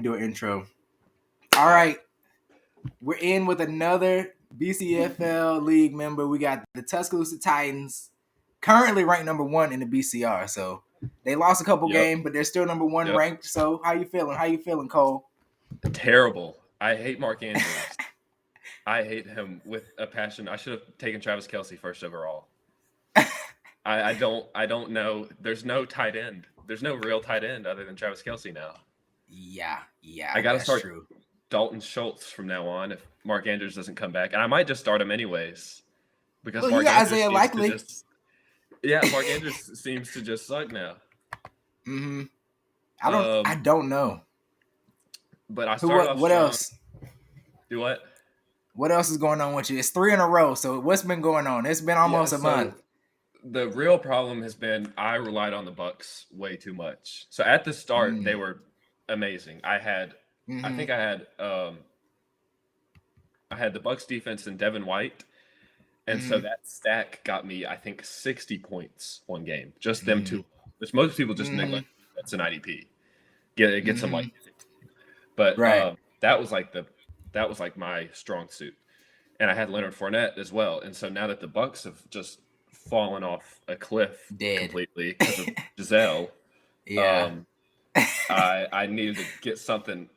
do an intro. All right. We're in with another BCFL league member. We got the Tuscaloosa Titans, currently ranked number 1 in the BCR. So they lost a couple games, but they're still number 1 ranked. So how you feeling? How you feeling, Cole? Terrible. I hate Mark Andrews. I hate him with a passion. I should have taken Travis Kelce first overall. I don't know. There's no tight end. There's no real tight end other than Travis Kelce now. Yeah. I got to start Dalton Schultz from now on if Mark Andrews doesn't come back, and I might just start him anyways because Mark Andrews Isaiah Likely. Mark Andrews seems to just suck now. Mm-hmm. I don't know. But I started off. What else? Do what? What else is going on with you? It's 3 in a row. So what's been going on? It's been almost a month. The real problem has been I relied on the Bucs way too much. So at the start, they were amazing. I think I had the Bucs defense and Devin White, and so that stack got me, I think, 60 points one game. Just them two, which most people just neglect. That's an IDP. Get some like, but that was like my strong suit, and I had Leonard Fournette as well. And so now that the Bucs have just fallen off a cliff completely because of Giselle, I needed to get something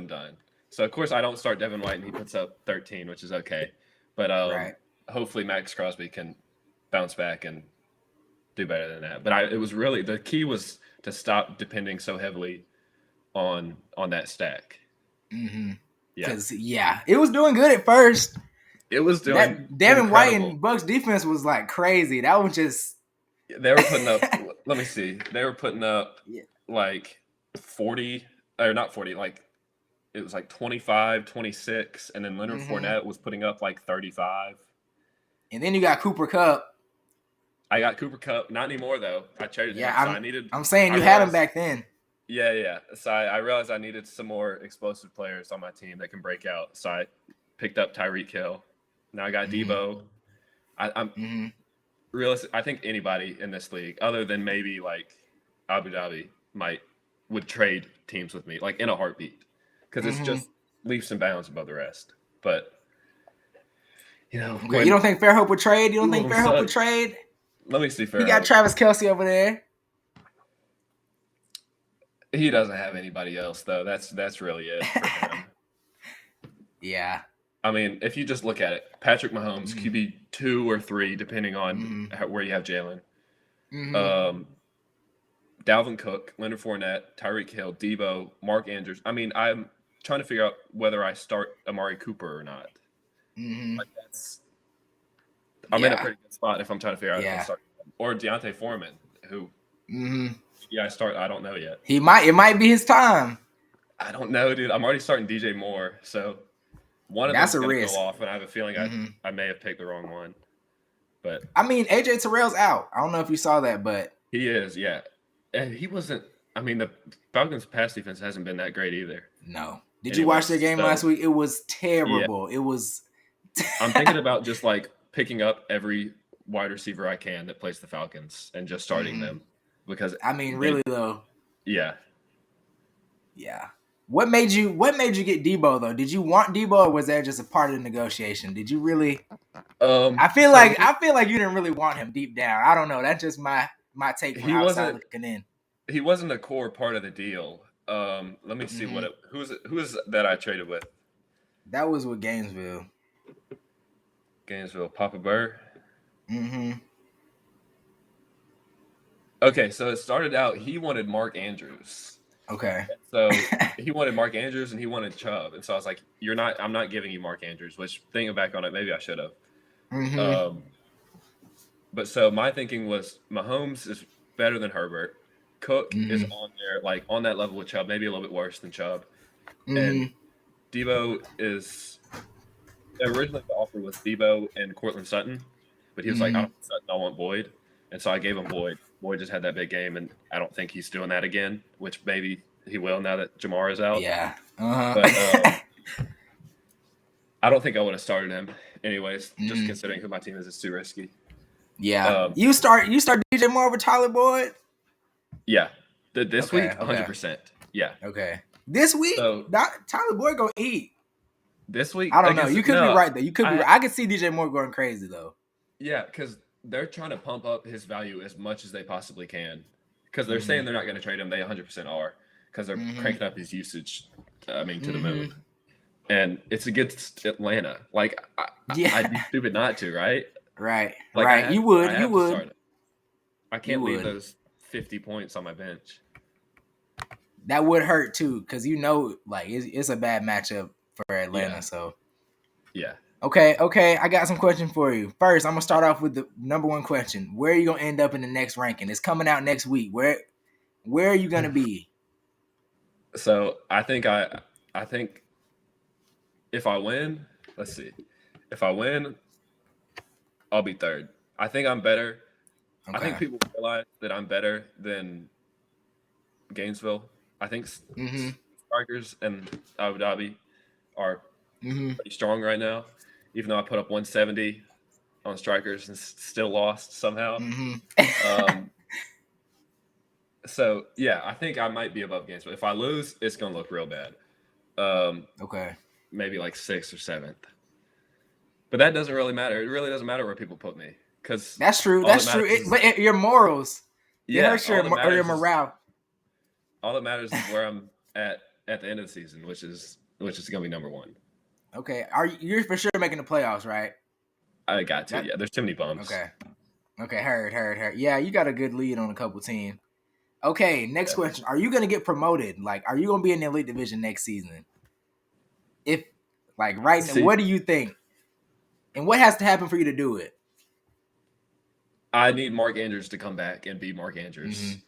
done. So of course I don't start Devin White and he puts up 13, which is okay. But hopefully Max Crosby can bounce back and do better than that. But it was really the key was to stop depending so heavily on that stack. Mm-hmm. Because it was doing good at first. It was doing that Devin White and Bucs defense was like crazy. That was just they were putting up. Let me see. They were putting up like 40 or not 40. Like it was like 25, 26, and then Leonard Fournette was putting up like 35. And then you got Cooper Kupp. I got Cooper Kupp. Not anymore though. I traded him. So I'm saying you had him back then. Yeah. So I realized I needed some more explosive players on my team that can break out. So I picked up Tyreek Hill. Now I got Debo. I'm realistic. I think anybody in this league, other than maybe like Abu Dhabi, would trade teams with me, like in a heartbeat, because it's just leaps and bounds above the rest. But you don't think Fairhope would trade? You don't think Fairhope would trade? Let me see. Fairhope. You got Travis Kelce over there. He doesn't have anybody else though. That's really it for him. Yeah. I mean, if you just look at it, Patrick Mahomes, QB 2 or 3, depending on where you have Jalen. Dalvin Cook, Leonard Fournette, Tyreek Hill, Debo, Mark Andrews. I mean, I'm trying to figure out whether I start Amari Cooper or not. Like I'm in a pretty good spot if I'm trying to figure out if I start him. Or Deontay Foreman, who I start. I don't know yet. It might be his time. I don't know, dude. I'm already starting DJ Moore, so one of them's going to go off, and I have a feeling I may have picked the wrong one. But I mean, AJ Terrell's out. I don't know if you saw that, but he is, yeah. And he wasn't. I mean, the Falcons' pass defense hasn't been that great either. No. Did you watch their game last week? It was terrible. Yeah. It was. I'm thinking about just like picking up every wide receiver I can that plays the Falcons and just starting them because I mean, really though. Yeah. Yeah. What made you get Debo though? Did you want Debo or was that just a part of the negotiation? Did you really? I feel like you didn't really want him deep down. I don't know. That's just my take from outside looking in. He wasn't a core part of the deal. Let me see who is that I traded with? That was with Gainesville. Papa Burr. Okay, so it started out he wanted Mark Andrews. Okay. So he wanted Mark Andrews and he wanted Chubb, and so I was like, I'm not giving you Mark Andrews. Which thinking back on it, maybe I should have. But so my thinking was Mahomes is better than Herbert. Cook is on there, like on that level with Chubb, maybe a little bit worse than Chubb. And Debo is originally the offer was Debo and Cortland Sutton, but he was like, I don't want Sutton, I want Boyd. And so I gave him Boyd. Boyd just had that big game, and I don't think he's doing that again, which maybe he will now that Jamar is out. Yeah. But I don't think I would have started him anyways, just considering who my team is. It's too risky. Yeah. You start DJ Moore over Tyler Boyd? Yeah. This week, 100%. Yeah. Okay. This week, So Tyler Boyd gonna eat. This week, I don't know. You could be right though. You could be right. I could see DJ Moore going crazy though. Yeah, because they're trying to pump up his value as much as they possibly can. Because they're saying they're not going to trade him. They 100% are. Because they're cranking up his usage, to the moon. And it's against Atlanta. Like, I'd be stupid not to, right? Right. Like, right. You would. I can't leave those 50 points on my bench. That would hurt too, because like it's a bad matchup for Atlanta. Yeah. So yeah. Okay. I got some questions for you. First, I'm gonna start off with the number one question: where are you gonna end up in the next ranking? It's coming out next week. Where are you gonna be? So I think if I win, let's see. If I win, I'll be third. I think I'm better. Okay. I think people realize that I'm better than Gainesville. I think Strikers and Abu Dhabi are pretty strong right now, even though I put up 170 on Strikers and still lost somehow. So, yeah, I think I might be above Gainesville. If I lose, it's going to look real bad. Okay. Maybe like 6th or 7th. But that doesn't really matter. It really doesn't matter where people put me. Cause that's true. That's true. But your morals. Yeah. It hurts your morale. All that matters is where I'm at the end of the season, which is going to be number 1. Okay. You're for sure making the playoffs, right? I got to. Yeah. There's too many bumps. Okay. Heard. Yeah, you got a good lead on a couple teams. Okay, next question. Are you going to get promoted? Like, are you going to be in the elite division next season? If, like, right now, what do you think? And what has to happen for you to do it? I need Mark Andrews to come back and be Mark Andrews.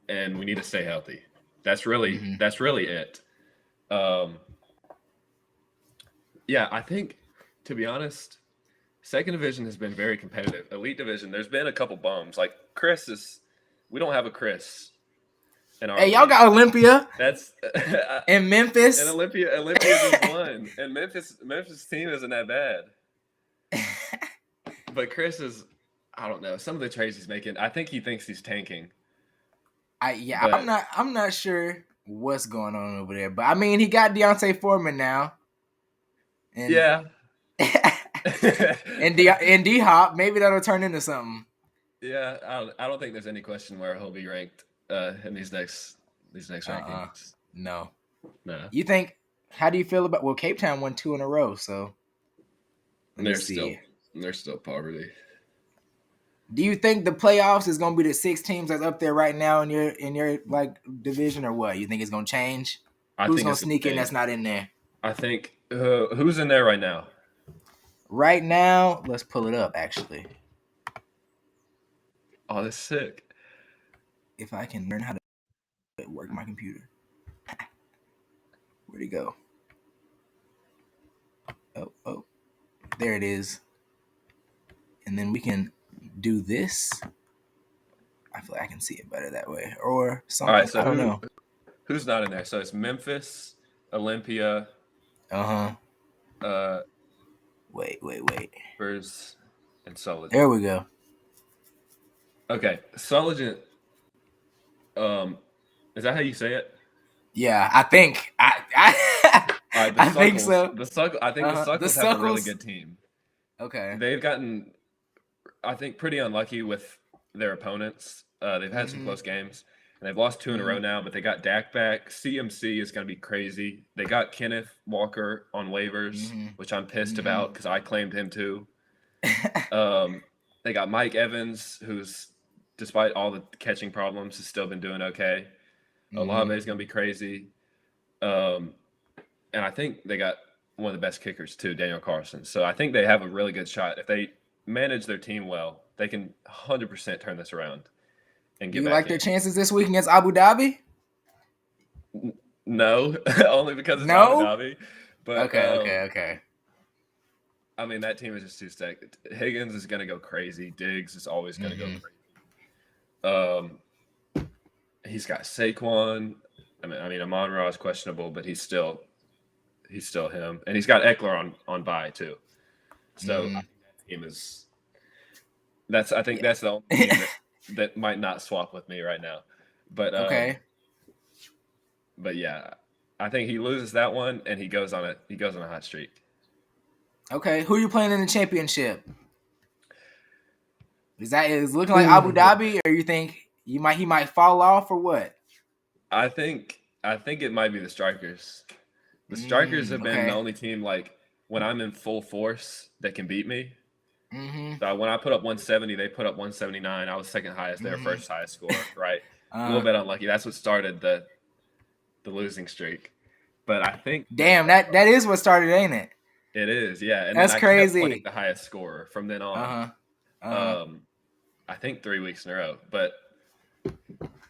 And we need to stay healthy. That's really it. Yeah, I think, to be honest, second division has been very competitive. Elite division, there's been a couple bums. Like, we don't have a Chris. Hey, y'all got Olympia. That's in Memphis. And Olympia just won. And Memphis team isn't that bad. But Chris is, I don't know, some of the trades he's making. I think he thinks he's tanking. I'm not sure what's going on over there. But I mean, he got Deontay Foreman now. And, yeah. and D-Hop, maybe that'll turn into something. Yeah, I don't think there's any question where he'll be ranked in these next rankings. No. You think? How do you feel about? Well, Cape Town won 2 in a row, so they're still poverty. Do you think the playoffs is going to be the 6 teams that's up there right now in your like division, or what? You think it's going to change? Who's going to sneak in that's not in there? I think who's in there right now? Right now, let's pull it up. Actually. Oh, that's sick. If I can learn how to work my computer. Where'd he go? Oh. There it is. And then we can do this. I feel like I can see it better that way. Or something. All right, so I don't know. Who's not in there? So it's Memphis, Olympia. Wait. Spurs and Sulligent. There we go. Okay, Sulligent. Is that how you say it? Yeah, I think. I think so. The Suckles have a really good team. Okay. They've gotten, I think, pretty unlucky with their opponents. They've had some close games, and they've lost 2 in a row now, but they got Dak back. CMC is going to be crazy. They got Kenneth Walker on waivers, which I'm pissed about because I claimed him too. They got Mike Evans, who's, despite all the catching problems, has still been doing okay. Olave is going to be crazy. And I think they got one of the best kickers too, Daniel Carlson. So I think they have a really good shot. If they manage their team well, they can 100% turn this around and get back. You like their chances this week against Abu Dhabi? No, only because it's Abu Dhabi. But okay. I mean, that team is just too stacked. Higgins is going to go crazy. Diggs is always going to go crazy. He's got Saquon. I mean, Amon-Ra is questionable, but he's still him, and he's got Eckler on bye too. So I think that team is. I think that's the only team that might not swap with me right now. But okay. But yeah, I think he loses that one and he goes on a hot streak. Okay, who you playing in the championship? Is looking like Abu Dhabi, or you think he might fall off, or what? I think it might be the Strikers. The Strikers have been the Okay. only team like when I'm in full force that can beat me. Mm-hmm. So when I put up 170, they put up 179. I was second highest, their first highest score, right? A little bit unlucky. That's what started the losing streak. But I think Damn, that is what started, ain't it? it is, yeah. And That's then I kept playing crazy. the highest scorer from then on. Uh-huh. I think 3 weeks in a row. But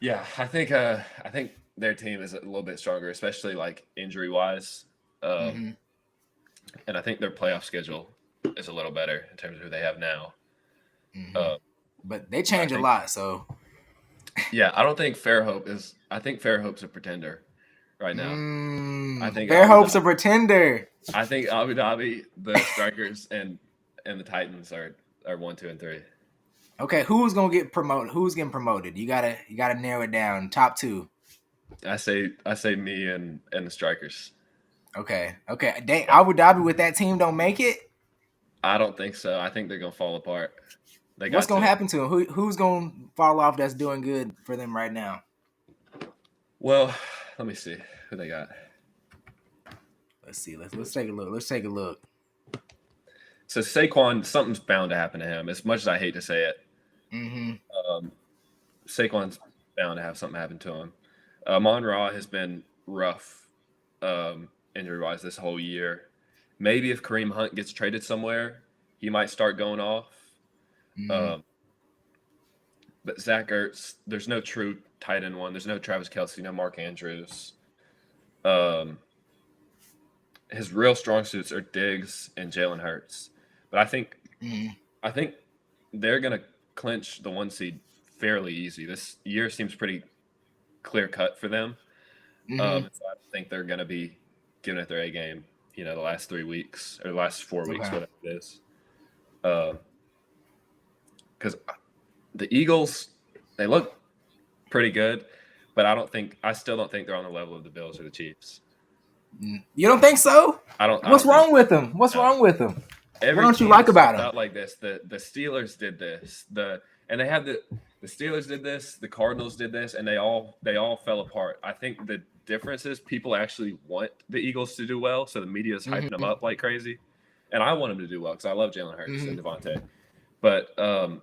yeah, I think their team is a little bit stronger, especially like injury wise. And I think their playoff schedule is a little better in terms of who they have now. But they change a lot, so yeah, I don't think Fairhope is. I think Fairhope's a pretender right now. I think Fairhope's a pretender. I think Abu Dhabi, the Strikers, and the Titans are 1, 2, and 3. Okay, who's gonna get promoted? Who's getting promoted? You gotta narrow it down. Top 2. I say me and the Strikers. Okay. Abu Dhabi with that team don't make it. I don't think so. I think they're gonna fall apart. What's gonna happen to them? Who's gonna fall off? That's doing good for them right now. Well, let me see who they got. Let's see. Let's take a look. So Saquon, something's bound to happen to him. As much as I hate to say it, Saquon's bound to have something happen to him. Mon-Ra has been rough injury-wise this whole year. Maybe if Kareem Hunt gets traded somewhere, he might start going off. But Zach Ertz, there's no true tight end one. There's no Travis Kelce, no Mark Andrews. His real strong suits are Diggs and Jalen Hurts. But I think they're going to clinch the 1 seed fairly easy. This year seems pretty clear cut for them. So I don't think they're going to be giving it their A game, the last 3 weeks or the last 4 weeks, whatever it is. Because the Eagles, they look pretty good, but I still don't think they're on the level of the Bills or the Chiefs. You don't think so? What's wrong with them? What's wrong with them? What don't you like about them? Like this, the Steelers did this. And they had the Steelers did this. The Cardinals did this, and they all fell apart. I think the difference is people actually want the Eagles to do well, so the media is hyping them up like crazy. And I want them to do well because I love Jalen Hurts and Devontae. But I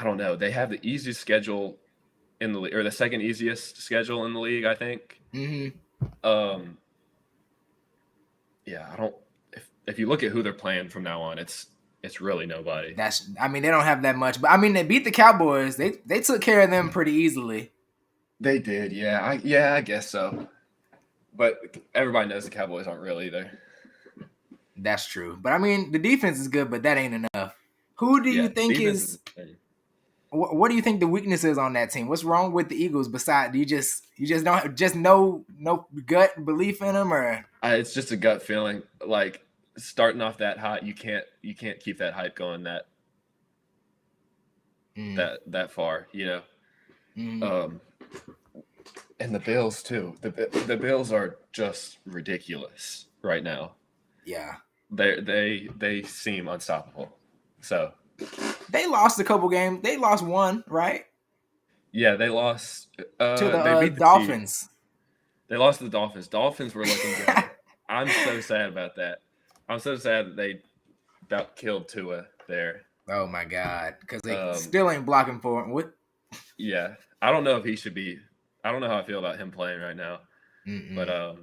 don't know. They have the easiest schedule in the league, or the second easiest schedule in the league, I think. Yeah, I don't. If you look at who they're playing from now on, it's really nobody. They don't have that much, but they beat the Cowboys. They took care of them pretty easily. They did, yeah. I guess so. But everybody knows the Cowboys aren't real either. That's true. But the defense is good, but that ain't enough. Who do you think is? What do you think the weakness is on that team? What's wrong with the Eagles? Besides, you just don't just no gut belief in them, or it's just a gut feeling. Like starting off that hot, you can't keep that hype going that far, And the Bills too. The Bills are just ridiculous right now. Yeah, they seem unstoppable. So they lost a couple games. They lost one, right? Yeah, they lost to the they beat the Dolphins. Chiefs. They lost to the Dolphins. Dolphins were looking good. I'm so sad about that. I'm so sad that they about killed Tua there. Oh my God, because they still ain't blocking for him. What? Yeah, I don't know if he should be. I don't know how I feel about him playing right now. But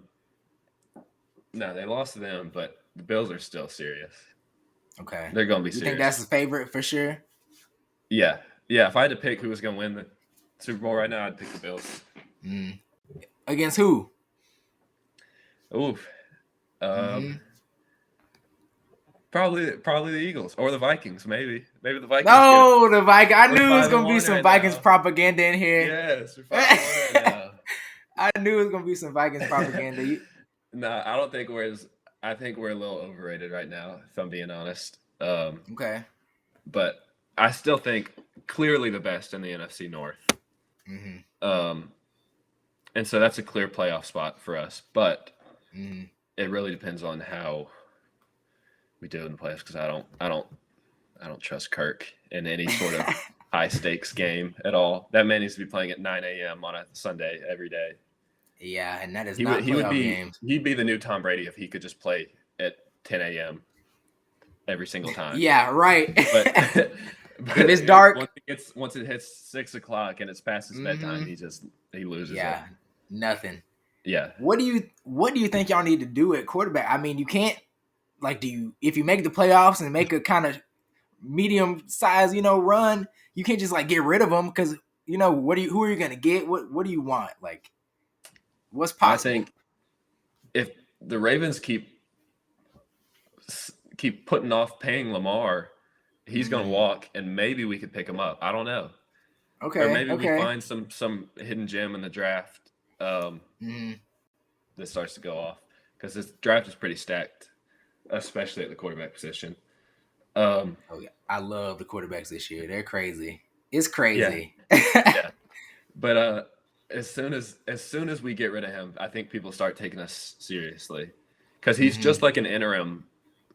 no, they lost to them, but the Bills are still serious. Okay, they're gonna be serious. You think that's his favorite for sure? Yeah. If I had to pick who was gonna win the Super Bowl right now, I'd pick the Bills. Against who? Oof. Probably the Eagles or the Vikings, maybe the Vikings. No, the Vikings. I knew it was gonna be some Vikings propaganda in here. Yes, we're 5-1 right now. I knew it was gonna be some Vikings propaganda. No, I don't think I think we're a little overrated right now, if I'm being honest. Okay. But I still think clearly the best in the NFC North. And so that's a clear playoff spot for us. But Mm. it really depends on how we do in the playoffs because I don't trust Kirk in any sort of high stakes game at all. That man needs to be playing at 9 a.m. on a Sunday every day. Yeah, and that is He not would playoff be games. he'd be the new Tom Brady if he could just play at 10 a.m. every single time. Yeah, right. But if it's dark, once it hits 6 o'clock and it's past his bedtime, he loses it. nothing. Yeah. What do you think y'all need to do at quarterback? I mean, you can't if you make the playoffs and make a kind of medium size, run, you can't just get rid of them because who are you gonna get? What do you want? Like, what's possible? I think if the Ravens keep putting off paying Lamar, he's going to walk, and maybe we could pick him up. I don't know. Okay. Or maybe we find some hidden gem in the draft that starts to go off because this draft is pretty stacked, especially at the quarterback position. Oh yeah, I love the quarterbacks this year. They're crazy. It's crazy. Yeah. But as soon as we get rid of him, I think people start taking us seriously because he's just like an interim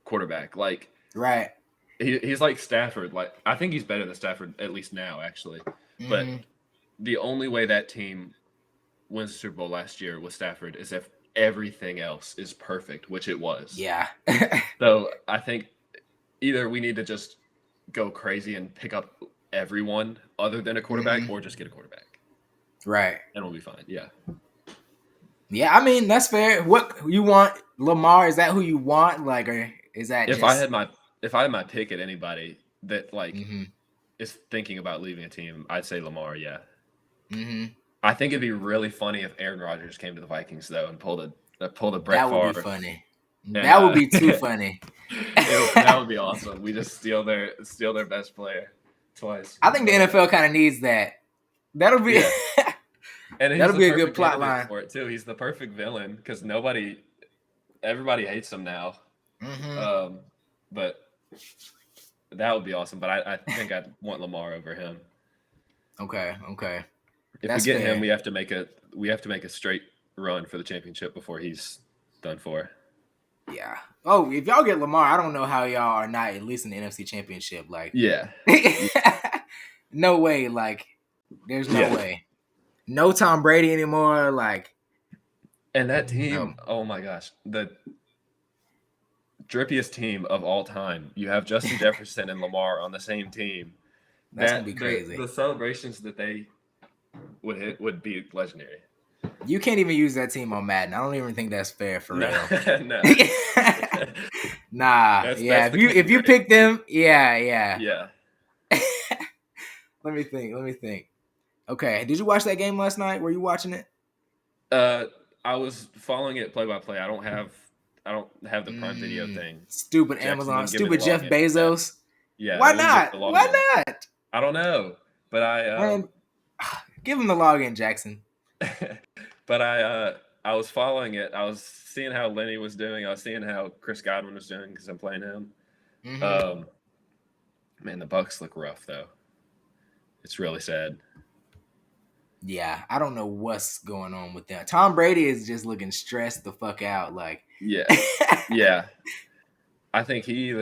quarterback. Like, right. He's like Stafford. Like, I think he's better than Stafford, at least now, actually. But the only way that team wins the Super Bowl last year with Stafford is if everything else is perfect, which it was. Yeah. So I think either we need to just go crazy and pick up everyone other than a quarterback or just get a quarterback. Right. And we'll be fine. Yeah. Yeah, I mean, that's fair. What you want, Lamar, is that who you want? Like, or is that if I had my pick at anybody that is thinking about leaving a team, I'd say Lamar, yeah. I think it'd be really funny if Aaron Rodgers came to the Vikings though and pulled a Brett Favre. That would be funny. That would be too funny. That would be awesome. We just steal their best player twice. I think the NFL kind of needs that. That'll be and that'll be a good plot line for it too. He's the perfect villain because everybody hates him now. But that would be awesome. But I think I'd want Lamar over him. Okay. If we get him, we have to make a straight run for the championship before he's done for. Yeah. Oh, if y'all get Lamar, I don't know how y'all are not at least in the NFC Championship. Like, yeah. No way. Like, there's no way. No Tom Brady anymore. Like, and that team, oh my gosh, the drippiest team of all time. You have Justin Jefferson and Lamar on the same team. That's gonna be crazy. The celebrations that they would hit would be legendary. You can't even use that team on Madden. I don't even think that's fair for real. No. Nah. If you pick them, yeah. Let me think. Okay. Did you watch that game last night? Were you watching it? I was following it play by play. I don't have the Prime Video thing. Stupid Amazon. Stupid Jeff Bezos. Yeah. Why not? Why not? I don't know, but give him the login, Jackson. But I was following it. I was seeing how Lenny was doing. I was seeing how Chris Godwin was doing because I'm playing him. Man, the Bucs look rough though. It's really sad. Yeah, I don't know what's going on with them. Tom Brady is just looking stressed the fuck out. Like, yeah. I think he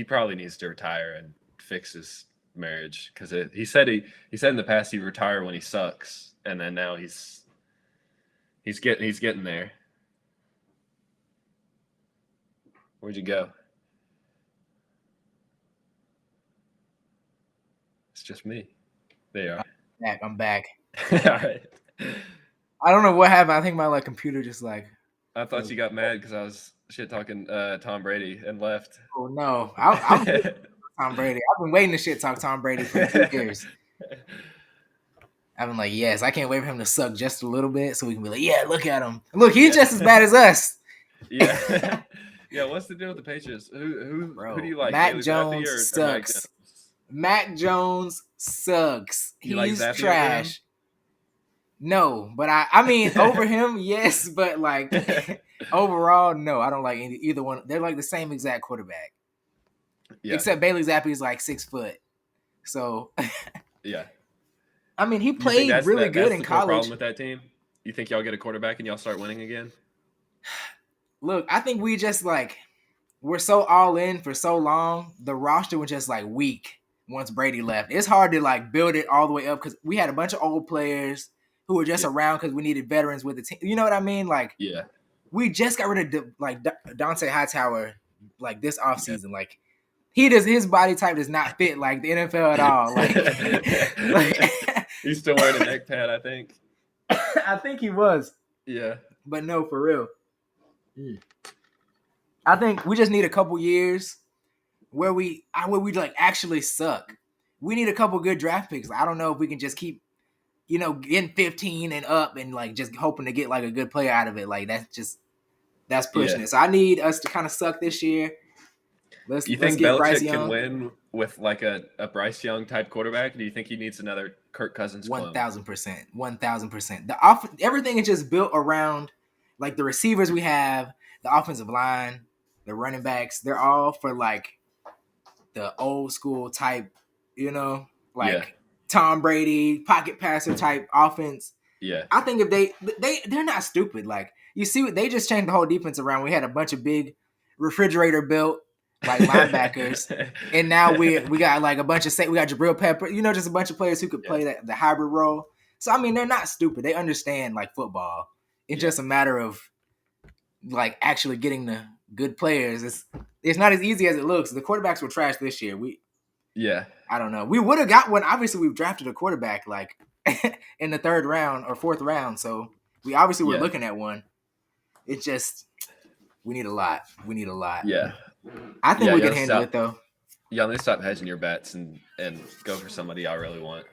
probably needs to retire and fix his marriage because he said in the past he'd retire when he sucks, and then now he's getting there. Where'd you go? It's just me. There you are. I'm back. All right. I don't know what happened. I think my computer just I thought you got mad because I was shit talking Tom Brady and left. Oh no, I'm Tom Brady. I've been waiting to shit talk Tom Brady for 2 years. I've been like, yes, I can't wait for him to suck just a little bit so we can be like, yeah, look at him. Look, he's just as bad as us. Yeah. Yeah, what's the deal with the Patriots? Who do you like? Mac Jones sucks. Mac Jones sucks. He's trash. No, but I mean over him, yes, but overall, no, I don't like either one. They're like the same exact quarterback. Yeah. Except Bailey Zappi is 6 foot. So yeah. I mean, he You think played really good that's in the core college. problem with that team? You think y'all get a quarterback and y'all start winning again? Look, I think we just like we're so all in for so long. The roster was just like weak once Brady left. It's hard to like build it all the way up because we had a bunch of old players who were just around because we needed veterans with the team. You know what I mean? Like, Yeah. we just got rid of like Dante Hightower like this Yeah. offseason. Like, his body type does not fit like the NFL at all. Like He's still wearing a neck pad, I think. I think he was. Yeah. But no, for real. I think we just need a couple years where we like actually suck. We need a couple good draft picks. I don't know if we can just keep, getting 15 and up and like just hoping to get like a good player out of it. Like that's pushing it. So I need us to kind of suck this year. Let's think get Bryce Belichick can Young. win with like a Bryce Young type quarterback? Do you think he needs another Kirk Cousins clone? 1,000%. 1,000%. Everything is just built around like the receivers we have, the offensive line, the running backs. They're all for like the old school type, like Tom Brady, pocket passer type offense. Yeah. I think if they're not stupid. Like, you see, they just changed the whole defense around. We had a bunch of big refrigerator built like linebackers, and now we got like a bunch of we got Jabril Pepper, just a bunch of players who could play the hybrid role. So I mean, they're not stupid. They understand like football. It's just a matter of like actually getting the good players. It's not as easy as it looks. The quarterbacks were trash this year. I don't know. We would have got one. Obviously, we've drafted a quarterback like in the 3rd round or 4th round. So we obviously were looking at one. It's just we need a lot. Yeah. I think we can handle it though. Yeah, let's stop hedging your bets and go for somebody I really want.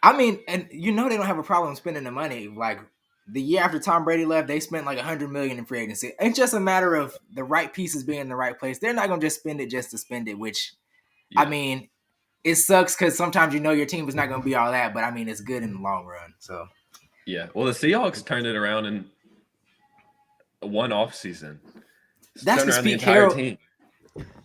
I mean, and they don't have a problem spending the money. Like, the year after Tom Brady left, they spent like $100 million in free agency. It's just a matter of the right pieces being in the right place. They're not gonna just spend it just to spend it, which I mean, it sucks because sometimes your team is not going to be all that, but I mean, it's good in the long run. So yeah, well, the Seahawks turned it around in one off season. That's because Pete Carroll.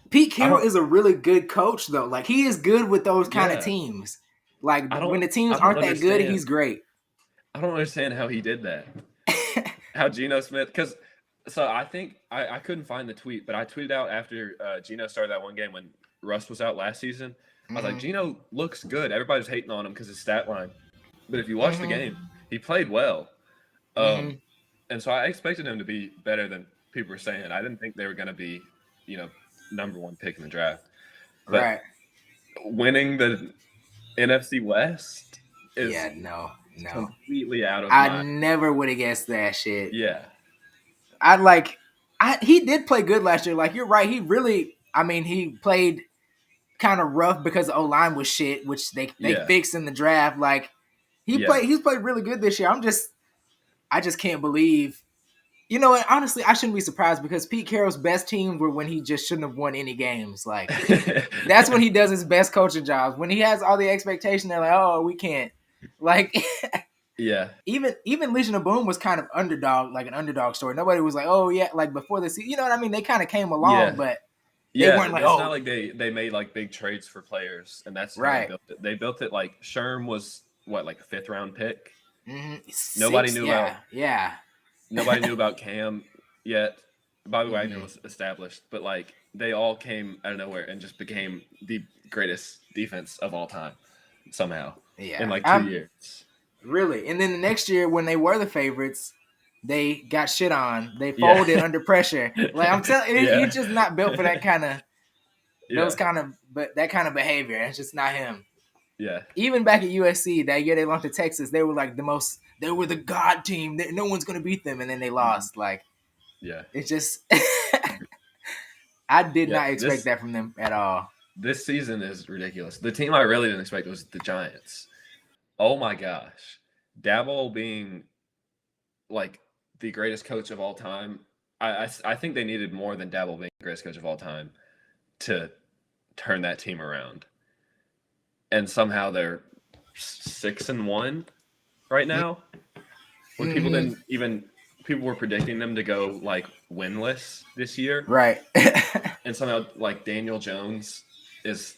Pete Carroll is a really good coach, though. Like, he is good with those kind of teams. Like, when the teams aren't that good, he's great. I don't understand how he did that. How Geno Smith, because I think I couldn't find the tweet, but I tweeted out after Geno started that one game when Russ was out last season. I was like, Geno looks good. Everybody's hating on him because his stat line. But if you watch the game, he played well. And so I expected him to be better than people were saying. I didn't think they were going to be, number 1 pick in the draft. But winning the NFC West is completely out of I never would have guessed that shit. Yeah. He did play good last year. Like, you're right. He really, he played kind of rough because the O-line was shit, which they fixed in the draft. Like, he's played really good this year. I just can't believe. And honestly, I shouldn't be surprised because Pete Carroll's best teams were when he just shouldn't have won any games. Like, that's when he does his best coaching jobs. When he has all the expectation, they're like, oh, we can't. Like, even Legion of Boom was kind of an underdog story. Nobody was like, oh yeah, like before the season. You know what I mean? They kind of came along, but they weren't like, it's not like they made like big trades for players, and that's right. How they built it. They built it like Sherm was like a 5th round pick. Nobody knew about nobody knew about Cam yet. Bobby Wagner was established, but like they all came out of nowhere and just became the greatest defense of all time somehow. Yeah, in like 2 years. Really, and then the next year when they were the favorites, they got shit on. They folded under pressure. Like, I'm telling you, he's just not built for that kind of that kind of behavior. It's just not him. Yeah. Even back at USC that year they lost to Texas, they were like they were the god team. No one's gonna beat them, and then they lost. Like, it's just I did not expect that from them at all. This season is ridiculous. The team I really didn't expect was the Giants. Oh my gosh. Dabble being like the greatest coach of all time. I think they needed more than Dabble being the greatest coach of all time to turn that team around. And somehow they're 6-1 right now. When people were predicting them to go like winless this year. Right. And somehow like Daniel Jones is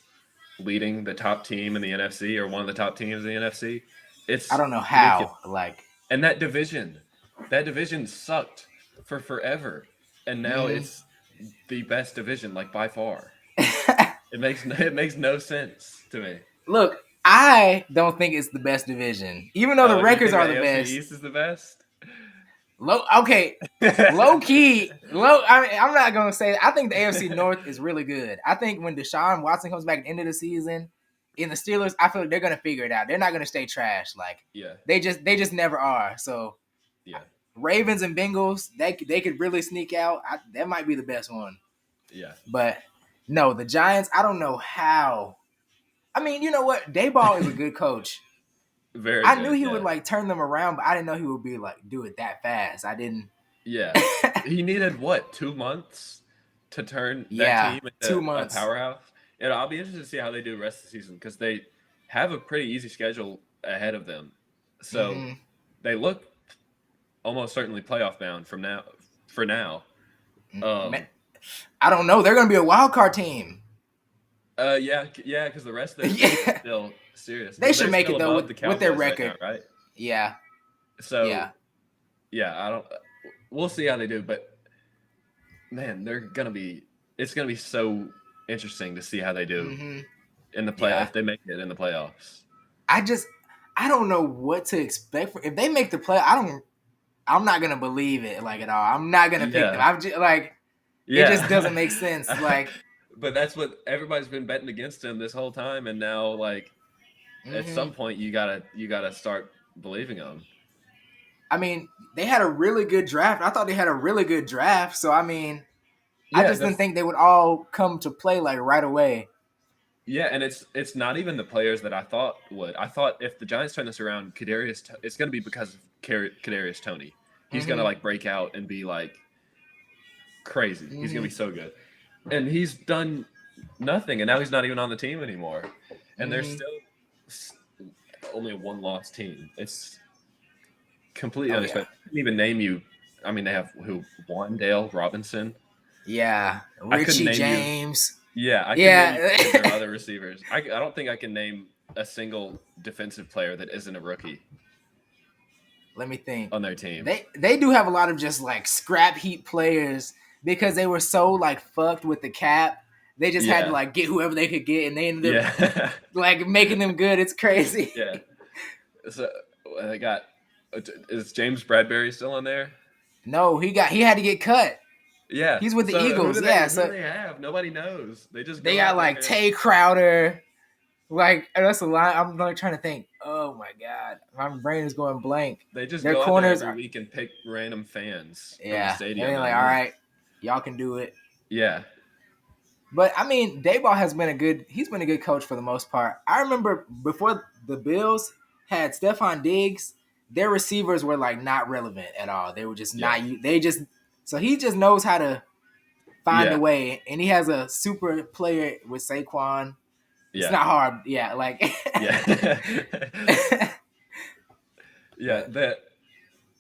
leading the top team in the NFC or one of the top teams in the NFC. It's I don't know ridiculous. how. Like, And that division sucked for forever, and now it's the best division, like by far. It makes no sense to me. look, I don't think it's the best division, even though the Oh, you records think the are the AFC best. East is the best? Okay, low key, low. I mean, I'm not gonna say. I think the AFC North is really good. I think when Deshaun Watson comes back at the end of the season, in the Steelers, I feel like they're gonna figure it out. They're not gonna stay trash. Like Yeah, they just never are. So yeah, Ravens and Bengals, they could really sneak out. That might be the best one. yeah. But no, the Giants. I don't know how. I mean, you know what? Dayball is a good coach. Very I knew good. he Yeah, would like turn them around, but I didn't know he would be like do it that fast. I didn't. yeah. He needed what, 2 months to turn that Yeah, team into 2 a months. powerhouse. And I'll be interested to see how they do the rest of the season because they have a pretty easy schedule ahead of them. So they look almost certainly playoff bound from now. For now, I don't know. They're going to be a wild card team. yeah, because the rest of their division is still serious. They should They're make still it though above the with their Cowboys record, right now, right? Yeah. So, yeah, I don't. We'll see how they do, but man, it's gonna be so interesting to see how they do in the play if they make it in the playoffs. I don't know what to expect if they make the play. I'm not gonna believe it like at all. I'm not gonna pick them. I'm just like, it just doesn't make sense. Like, but that's what everybody's been betting against him this whole time, and now like at some point you gotta start believing them. I mean, they had a really good draft. I thought they had a really good draft. So I mean, I just didn't think they would all come to play like right away. Yeah, and it's not even the players that I thought would. I thought if the Giants turn this around, it's going to be because of Kadarius Toney. He's going to like break out and be like crazy. He's going to be so good, and he's done nothing, and now he's not even on the team anymore. And they're still only a one-loss team. It's completely unexpected. I couldn't even name you. I mean, they have Wandale Robinson. Yeah, Richie James. Yeah, I can name their other receivers. I don't think I can name a single defensive player that isn't a rookie. Let me think. On their team. They do have a lot of just like scrap heap players because they were so like fucked with the cap. They just had to like get whoever they could get, and they ended up like making them good. It's crazy. Yeah. So they got. Is James Bradbury still on there? No, he had to get cut. Yeah, he's with the Eagles. Who do they have? Nobody knows. They got like Tay Crowder. Like that's a lot. I'm like trying to think. Oh my god, my brain is going blank. They just go out there every week and pick random fans. Yeah, from the stadium. And they're like, all right, y'all can do it. Yeah, but I mean, Daboll has been he's been a good coach for the most part. I remember before the Bills had Stephon Diggs, their receivers were like not relevant at all. They were just not. So he just knows how to find a way, and he has a super player with Saquon. It's not hard. Yeah, like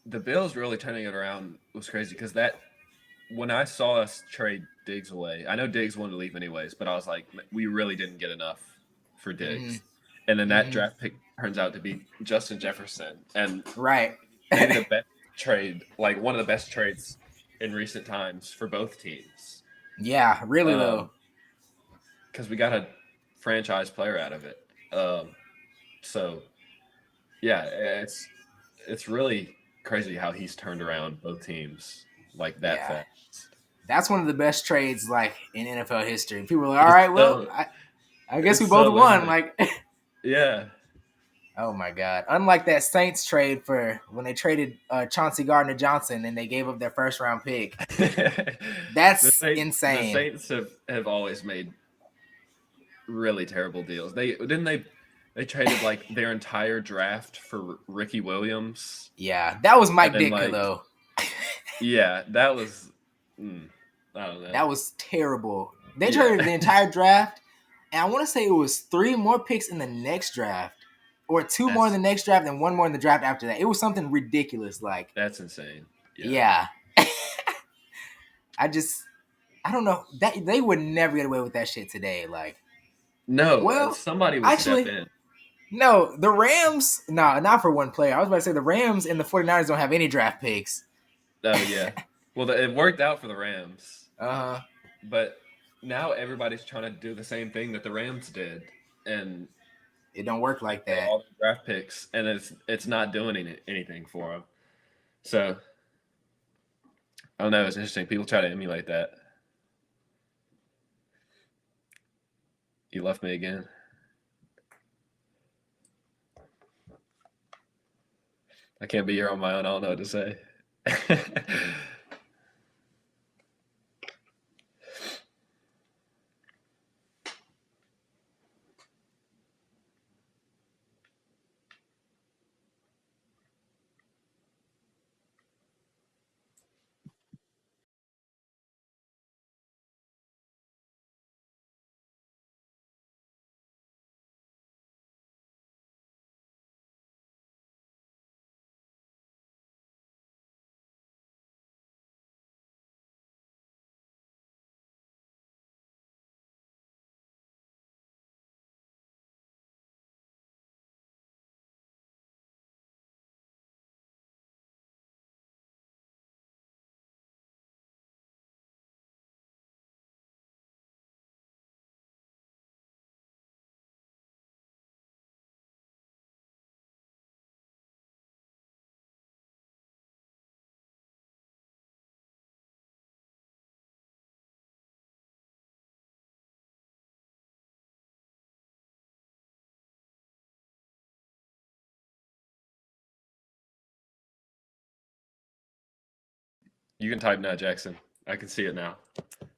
the Bills really turning it around was crazy because when I saw us trade Diggs away, I know Diggs wanted to leave anyways, but I was like, we really didn't get enough for Diggs. And then that draft pick turns out to be Justin Jefferson, and maybe the best trade, like one of the best trades in recent times for both teams. Yeah, really though, because we got a franchise player out of it. So yeah, it's really crazy how he's turned around both teams like that fast. That's one of the best trades like in NFL history. People are like, all right, well, I guess we both won. Like, yeah. Oh my god! Unlike that Saints trade for when they traded Chauncey Gardner-Johnson and they gave up their first round pick. That's insane. The Saints have always made really terrible deals. They traded like their entire draft for Ricky Williams. Yeah, that was Mike Ditka though. Yeah, that was. I don't know. That was terrible. They traded the entire draft, and I want to say it was 3 more picks in the next draft. Or 2 more in the next draft and 1 more in the draft after that. It was something ridiculous. Like that's insane. Yeah. I don't know. That they would never get away with that shit today. Like No, Well, somebody would actually, step in. no, the Rams, not for one player. I was about to say the Rams and the 49ers don't have any draft picks. Oh, yeah. Well, it worked out for the Rams. Uh-huh. But now everybody's trying to do the same thing that the Rams did. And it don't work like that. All the draft picks, and it's not doing anything for them. So, I don't know. It's interesting. People try to emulate that. You left me again. I can't be here on my own. I don't know what to say. You can type now, Jackson. I can see it now.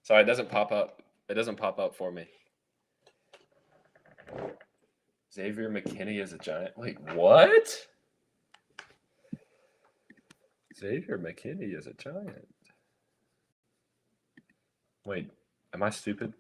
Sorry, it doesn't pop up. It doesn't pop up for me. Xavier McKinney is a Giant. Wait, what? Xavier McKinney is a Giant. Wait, am I stupid?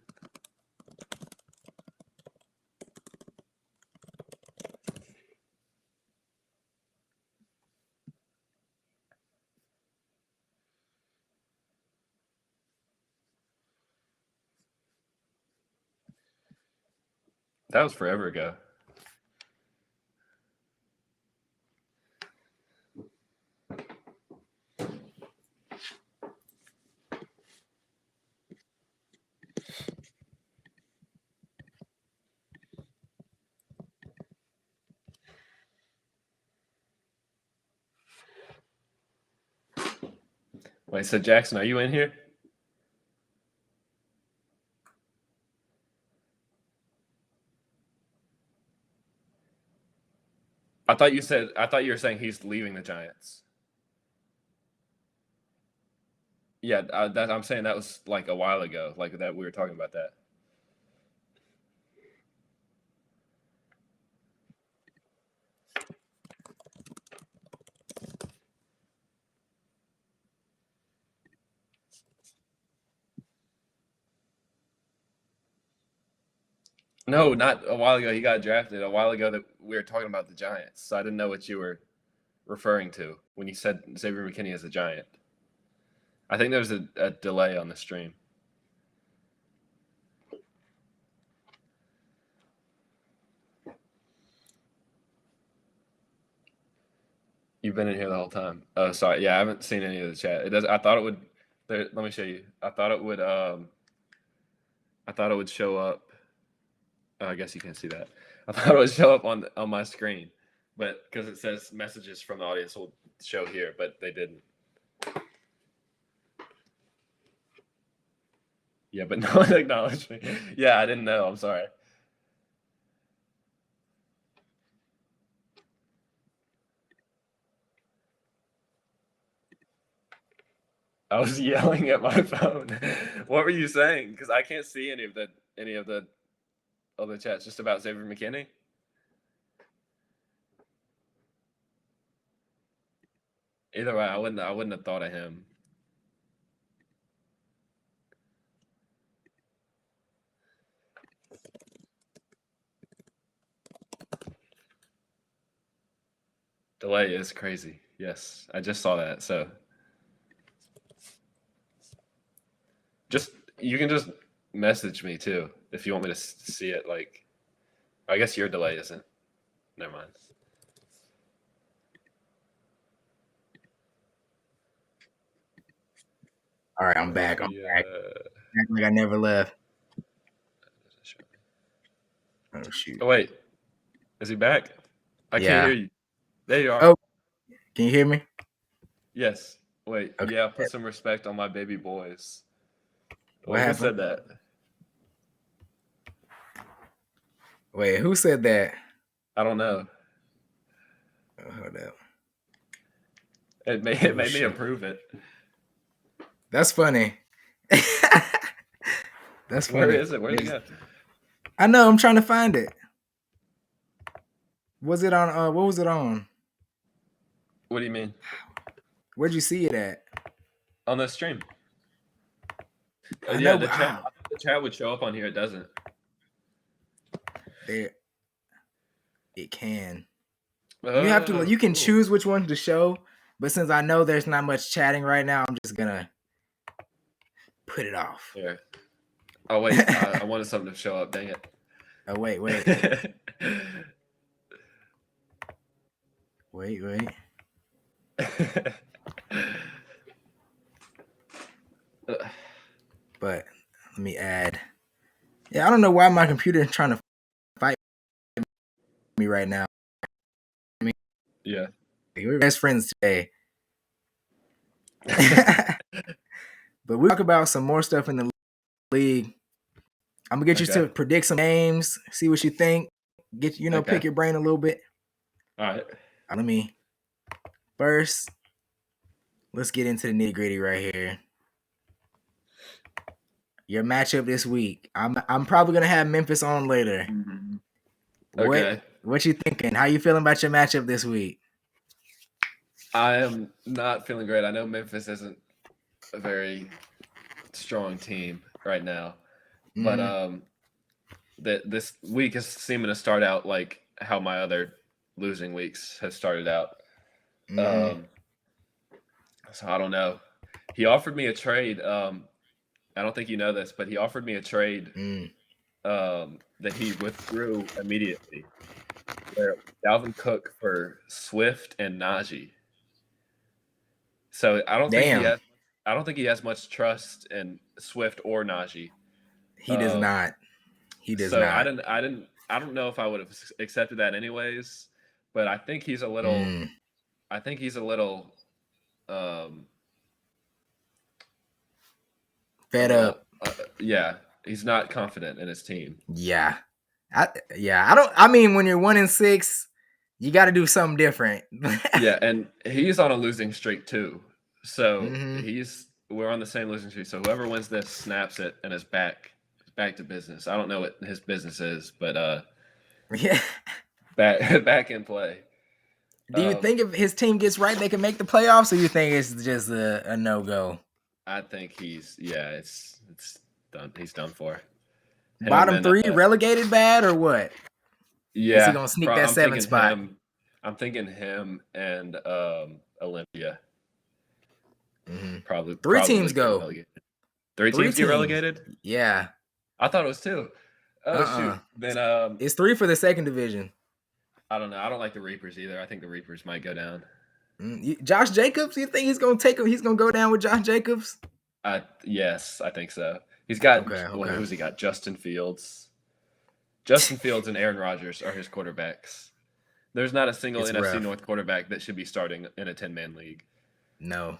That was forever ago. Wait, so Jackson, are you in here? I thought you were saying he's leaving the Giants. Yeah, I'm saying that was like a while ago, like that we were talking about that. No, not a while ago. He got drafted. A while ago that we were talking about the Giants. So I didn't know what you were referring to when you said Xavier McKinney is a Giant. I think there's a delay on the stream. You've been in here the whole time. Oh, sorry. Yeah, I haven't seen any of the chat. It does. I thought it would. Let me show you. I thought it would. I thought it would show up. Oh, I guess you can't see that. I thought it would show up on my screen, but because it says messages from the audience will show here, but they didn't. Yeah, but no one acknowledged me. Yeah, I didn't know. I'm sorry. I was yelling at my phone. What were you saying? Because I can't see any of the other chats. Just about Xavier McKinney. Either way, I wouldn't have thought of him. Delay is crazy. Yes, I just saw that. So you can just message me too If you want me to see it, like, I guess your delay isn't. Never mind. All right, I'm back. I'm back. Act like I never left. Oh shoot. Oh wait, is he back? I can't hear you. There you are. Oh, can you hear me? Yes. Wait. Okay. Yeah. Put some respect on my baby boys. What Wait, happened? who said that? Wait, who said that? I don't know. Oh, hold up. It made me approve it. That's funny. That's funny. Where is it? Where'd it go? I know. I'm trying to find it. Was it on? What was it on? What do you mean? Where'd you see it at? On the stream. I Yeah, know, the chat would show up on here. It doesn't. It can. You have to. You can choose which one to show, but since I know there's not much chatting right now, I'm just gonna put it off. Yeah. Oh wait, I wanted something to show up. Dang it. Oh wait. Wait. But let me add. Yeah, I don't know why my computer is trying to fight me right now. Yeah. We're best friends today. But we'll talk about some more stuff in the league. I'm gonna get you to predict some games, see what you think. Get pick your brain a little bit. All right. Let me first. Let's get into the nitty-gritty right here. Your matchup this week. I'm probably gonna have Memphis on later. Mm-hmm. Okay. What you thinking? How you feeling about your matchup this week? I am not feeling great. I know Memphis isn't a very strong team right now, but this week is seeming to start out like how my other losing weeks have started out. So I don't know. He offered me a trade. I don't think you know this, but he offered me a trade that he withdrew immediately. Where Dalvin Cook for Swift and Najee. So I don't think he has much trust in Swift or Najee. He does not. He does so not. I don't know if I would have accepted that anyways, but I think he's a little fed up. Yeah, he's not confident in his team. Yeah. I mean, when you're 1-6, you got to do something different. Yeah, and he's on a losing streak too. So we're on the same losing streak. So whoever wins this snaps it and is back to business. I don't know what his business is, but yeah, back in play. Do you think if his team gets right, they can make the playoffs, or you think it's just a no-go? I think it's done. He's done for. Bottom 3 relegated bad or what? Yeah, is he gonna sneak that 7th spot? I'm thinking him and Olympia. Probably 3 teams go. Relegated. 3 teams get relegated? Yeah. I thought it was 2. Oh shoot. Then it's 3 for the second division. I don't know. I don't like the Reapers either. I think the Reapers might go down. Josh Jacobs? You think he's gonna take him? He's gonna go down with Josh Jacobs? Yes, I think so. He's got who's he got? Justin Fields. Justin Fields and Aaron Rodgers are his quarterbacks. There's not a single NFC North quarterback that should be starting in a 10-man league. No.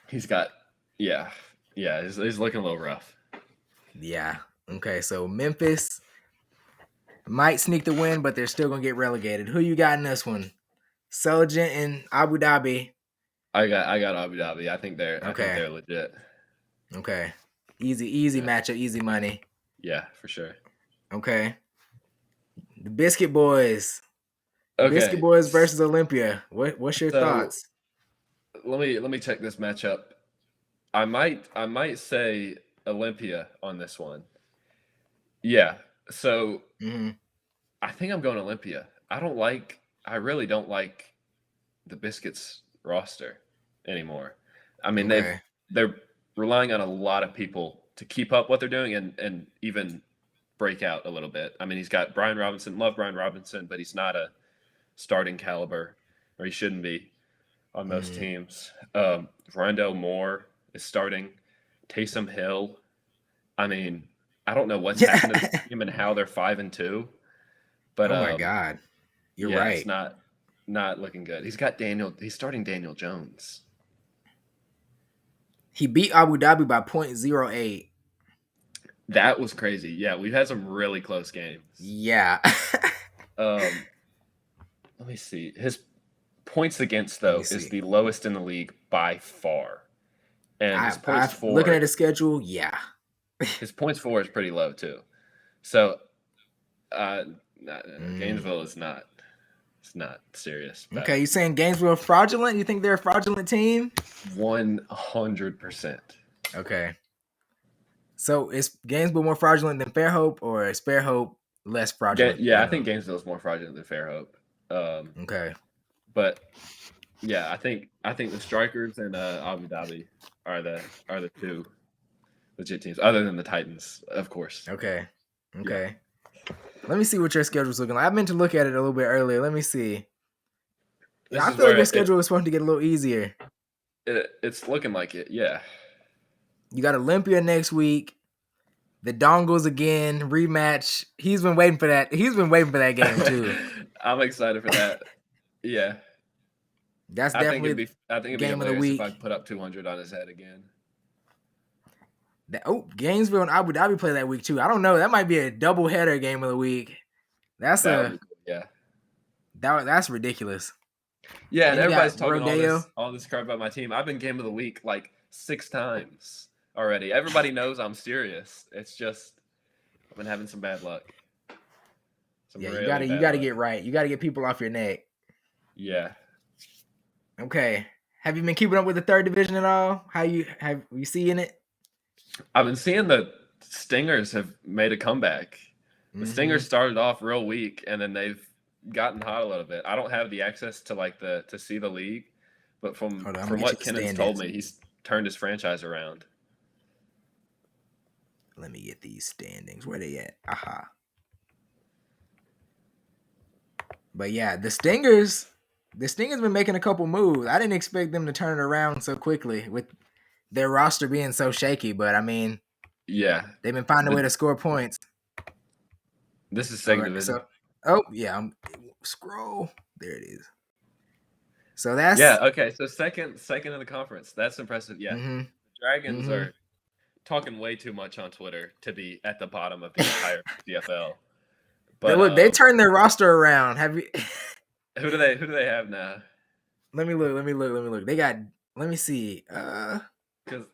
He's got he's looking a little rough. Yeah. Okay, so Memphis might sneak the win, but they're still gonna get relegated. Who you got in this one? Selgent and Abu Dhabi. I got Abu Dhabi. I think they're legit. Okay. Easy matchup, easy money. Yeah, for sure. Okay. The Biscuit Boys. Okay. Biscuit Boys versus Olympia. What's your thoughts? Let me check this matchup. I might say Olympia on this one. Yeah. So I think I'm going Olympia. I really don't like the Biscuits roster anymore. I mean, they're relying on a lot of people keep up what they're doing and even break out a little bit. I mean, he's got Brian Robinson. Love Brian Robinson, but he's not a starting caliber, or he shouldn't be on most teams. Rondell Moore is starting. Taysom Hill. I mean, I don't know what's happened to this team and how they're 5-2, but oh my God, you're right. It's not looking good. He's starting Daniel Jones. He beat Abu Dhabi by 0.08. That was crazy. Yeah, we've had some really close games. Yeah. Let me see. His points against, though, is the lowest in the league by far. And his points for... Looking at his schedule, yeah. His points for is pretty low, too. So, Gainesville is not... It's not serious. Okay, you saying Gainesville are fraudulent? You think they're a fraudulent team? 100%. Okay. So is Gainesville more fraudulent than Fairhope, or is Fairhope less fraudulent? Yeah, I think Gainesville is more fraudulent than Fairhope. Okay. But yeah, I think the Strikers and Abu Dhabi are the two legit teams, other than the Titans, of course. Okay. Yeah. Let me see what your schedule's looking like. I meant to look at it a little bit earlier. Let me see. Yeah, I feel like your schedule is supposed to get a little easier. It's looking like it, yeah. You got Olympia next week. The Dongles again, rematch. He's been waiting for that. He's been waiting for that game too. I'm excited for that. Yeah. That's definitely I think it'd be hilarious if I put up 200 on his head again. Gainesville and Abu Dhabi play that week too. I don't know. That might be a double header game of the week. That's ridiculous. Yeah, and everybody's talking all this crap about my team. I've been game of the week like 6 times already. Everybody knows I'm serious. It's just I've been having some bad luck. You gotta get right. You gotta get people off your neck. Yeah. Okay. Have you been keeping up with the third division at all? Have you seeing it? I've been seeing the Stingers have made a comeback. The Stingers started off real weak, and then they've gotten hot a little bit. I don't have the access to to see the league, but from what Kenneth told me, he's turned his franchise around. Let me get these standings. Where they at? Aha. But yeah, the Stingers been making a couple moves. I didn't expect them to turn it around so quickly with their roster being so shaky, but I mean, yeah, they've been finding a way to score points. This is second division. I'm scroll. There it is. So that's okay. So second in the conference. That's impressive. Yeah, the Dragons are talking way too much on Twitter to be at the bottom of the entire BCFL. But they turned their roster around. Have you? Who do they have now? Let me look. They got. Let me see. Because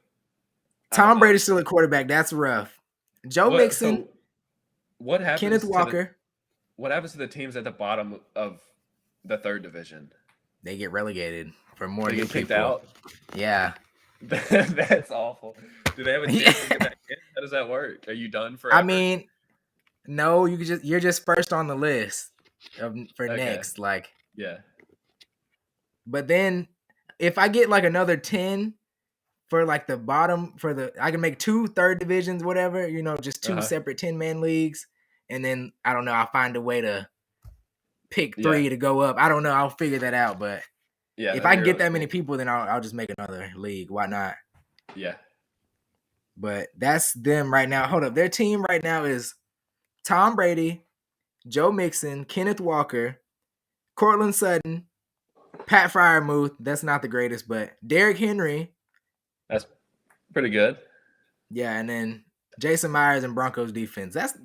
Tom Brady's still at quarterback. That's rough. Joe Mixon. So what happens? Kenneth Walker. What happens to the teams at the bottom of the third division? They get relegated for more. They get kicked out. Yeah. That's awful. Do they have a chance to get back in? How does that work? Are you done forever? I mean, no. You're just first on the list for next. Like. Yeah. But then, if I get like another 10 for like the bottom I can make 2 third divisions, whatever. Just 2 separate 10-man leagues, and then I don't know. I'll find a way to pick 3 to go up. I don't know. I'll figure that out. But if I can get that many people, then I'll just make another league. Why not? Yeah. But that's them right now. Hold up. Their team right now is Tom Brady, Joe Mixon, Kenneth Walker, Cortland Sutton, Pat Freiermuth. That's not the greatest, but Derrick Henry. That's pretty good. Yeah, and then Jason Myers and Broncos defense. That's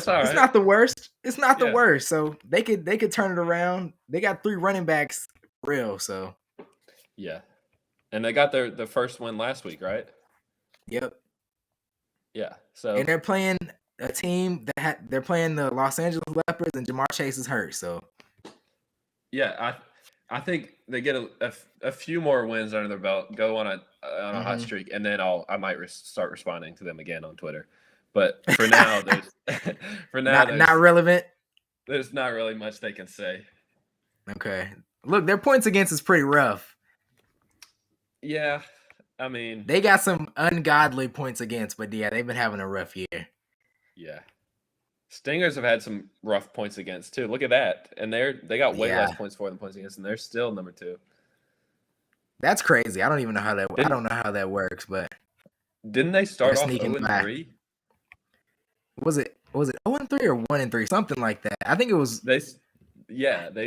all right. It's not the worst. It's not the worst. So they could turn it around. They got 3 running backs for real. So yeah, and they got their first win last week, right? Yep. Yeah. So and they're playing a team they're playing the Los Angeles Leopards, and Jamar Chase is hurt. So yeah, I think they get a few more wins under their belt, go on a hot streak, and then I might start responding to them again on Twitter. But for now, not relevant. There's not really much they can say. Okay, look, their points against is pretty rough. Yeah, I mean, They got some ungodly points against, but yeah, they've been having a rough year. yeah. Stingers have had some rough points against too. Look at that, and they got way less points for than points against, and they're still number 2. That's crazy. I don't even know how that. I Didn't don't know how that works, but didn't they they're start off sneaking 0 and by. 3? Was it 0-3 or 1-3, something like that? I think it was. They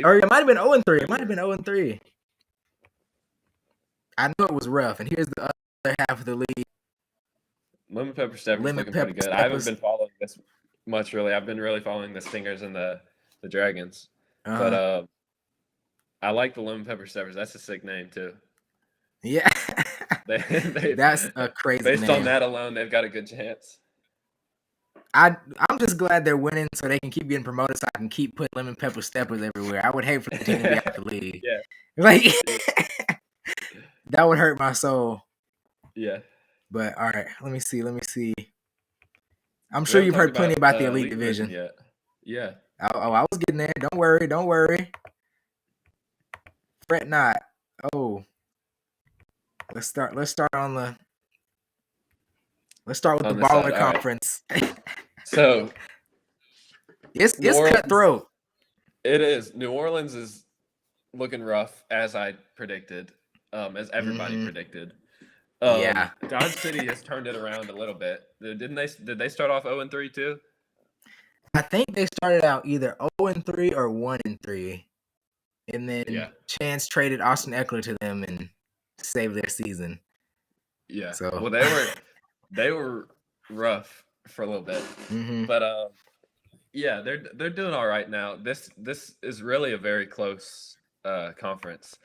Or it might have been 0-3. It might have been 0-3. I know it was rough, and here's the other half of the league. Lemon Pepper Steppers Lemon looking Pepper pretty good. I haven't Steppers. been following this much really. I've been really following the Stingers and the Dragons. But I like the Lemon Pepper Steppers. That's a sick name too. Yeah. That's a crazy based name. on that alone, they've got a good chance. I'm just glad they're winning so they can keep getting promoted so I can keep putting Lemon Pepper Steppers everywhere. I would hate for the team to be out the league. Yeah. Like that would hurt my soul. Yeah. But all right, let me see. I'm sure you've heard plenty about the Elite Division. Yet. Yeah. Oh, I was getting there. Don't worry. Fret not. Oh. Let's start with the Baller Conference. Right. So it's cutthroat. It is. New Orleans is looking rough, as I predicted, as everybody predicted. Yeah. Dodge City has turned it around a little bit. Did they start off 0-3 too? I think they started out either 0-3 or 1-3. And then Chance traded Austin Eckler to them and saved their season. Yeah. So well, they were rough for a little bit. But yeah, they're doing all right now. This is really a very close conference.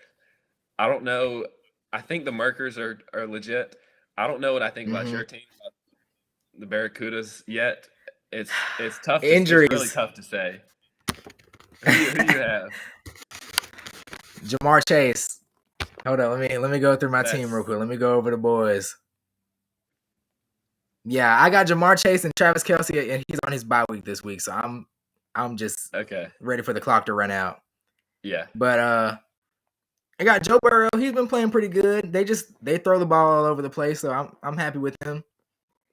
I don't know. I think the Merkers are legit. I don't know what I think about your team, the Barracudas, yet. It's tough. Injuries. It's really tough to say. Who do you have? Jamar Chase. Hold on, let me go through my team real quick. Let me go over the boys. Yeah, I got Jamar Chase and Travis Kelce, and he's on his bye week this week, so I'm just ready for the clock to run out. Yeah. But I got Joe Burrow. He's been playing pretty good. They throw the ball all over the place, so I'm happy with him.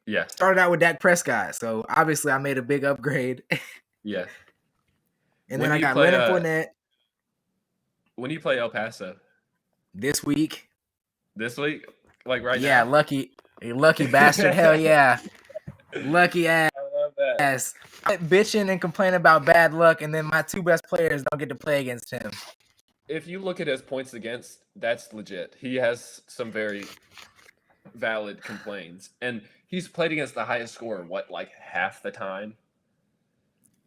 Yeah. Started out with Dak Prescott, so obviously I made a big upgrade. Yeah. And then I got Leonard Fournette. When do you play El Paso? This week. This week? Like right now? Yeah, lucky bastard. Hell yeah. Lucky ass. I love that. I'm bitching and complaining about bad luck, and then my two best players don't get to play against him. If you look at his points against, that's legit. He has some very valid complaints. And he's played against the highest scorer, like half the time?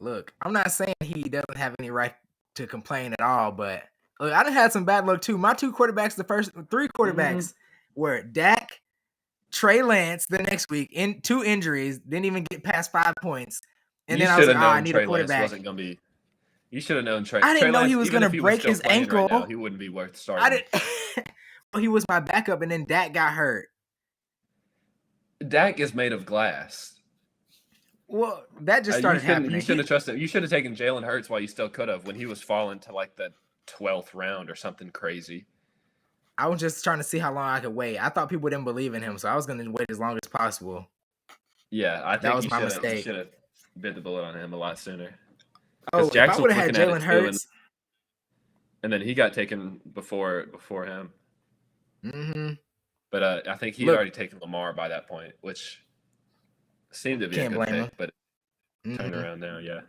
Look, I'm not saying he doesn't have any right to complain at all, but look, I done had some bad luck too. My two quarterbacks, the first three quarterbacks were Dak, Trey Lance the next week, in 2 injuries, didn't even get past 5 points. And then I was like, I need a quarterback. Wasn't gonna be. You should have known Trey. I didn't know Lance, he was going to break his ankle. Right now, he wouldn't be worth starting. Well, he was my backup, and then Dak got hurt. Dak is made of glass. Well, that just started happening. You shouldn't have trusted. You should have taken Jalen Hurts while you still could have, when he was falling to like the 12th round or something crazy. I was just trying to see how long I could wait. I thought people didn't believe in him, so I was going to wait as long as possible. Yeah, I think that was my mistake. You should have bit the bullet on him a lot sooner. Oh, if I would have had Jalen Hurts, and then he got taken before him. But I think he had already taken Lamar by that point, which seemed to be a good pick, but turned around now. Yeah.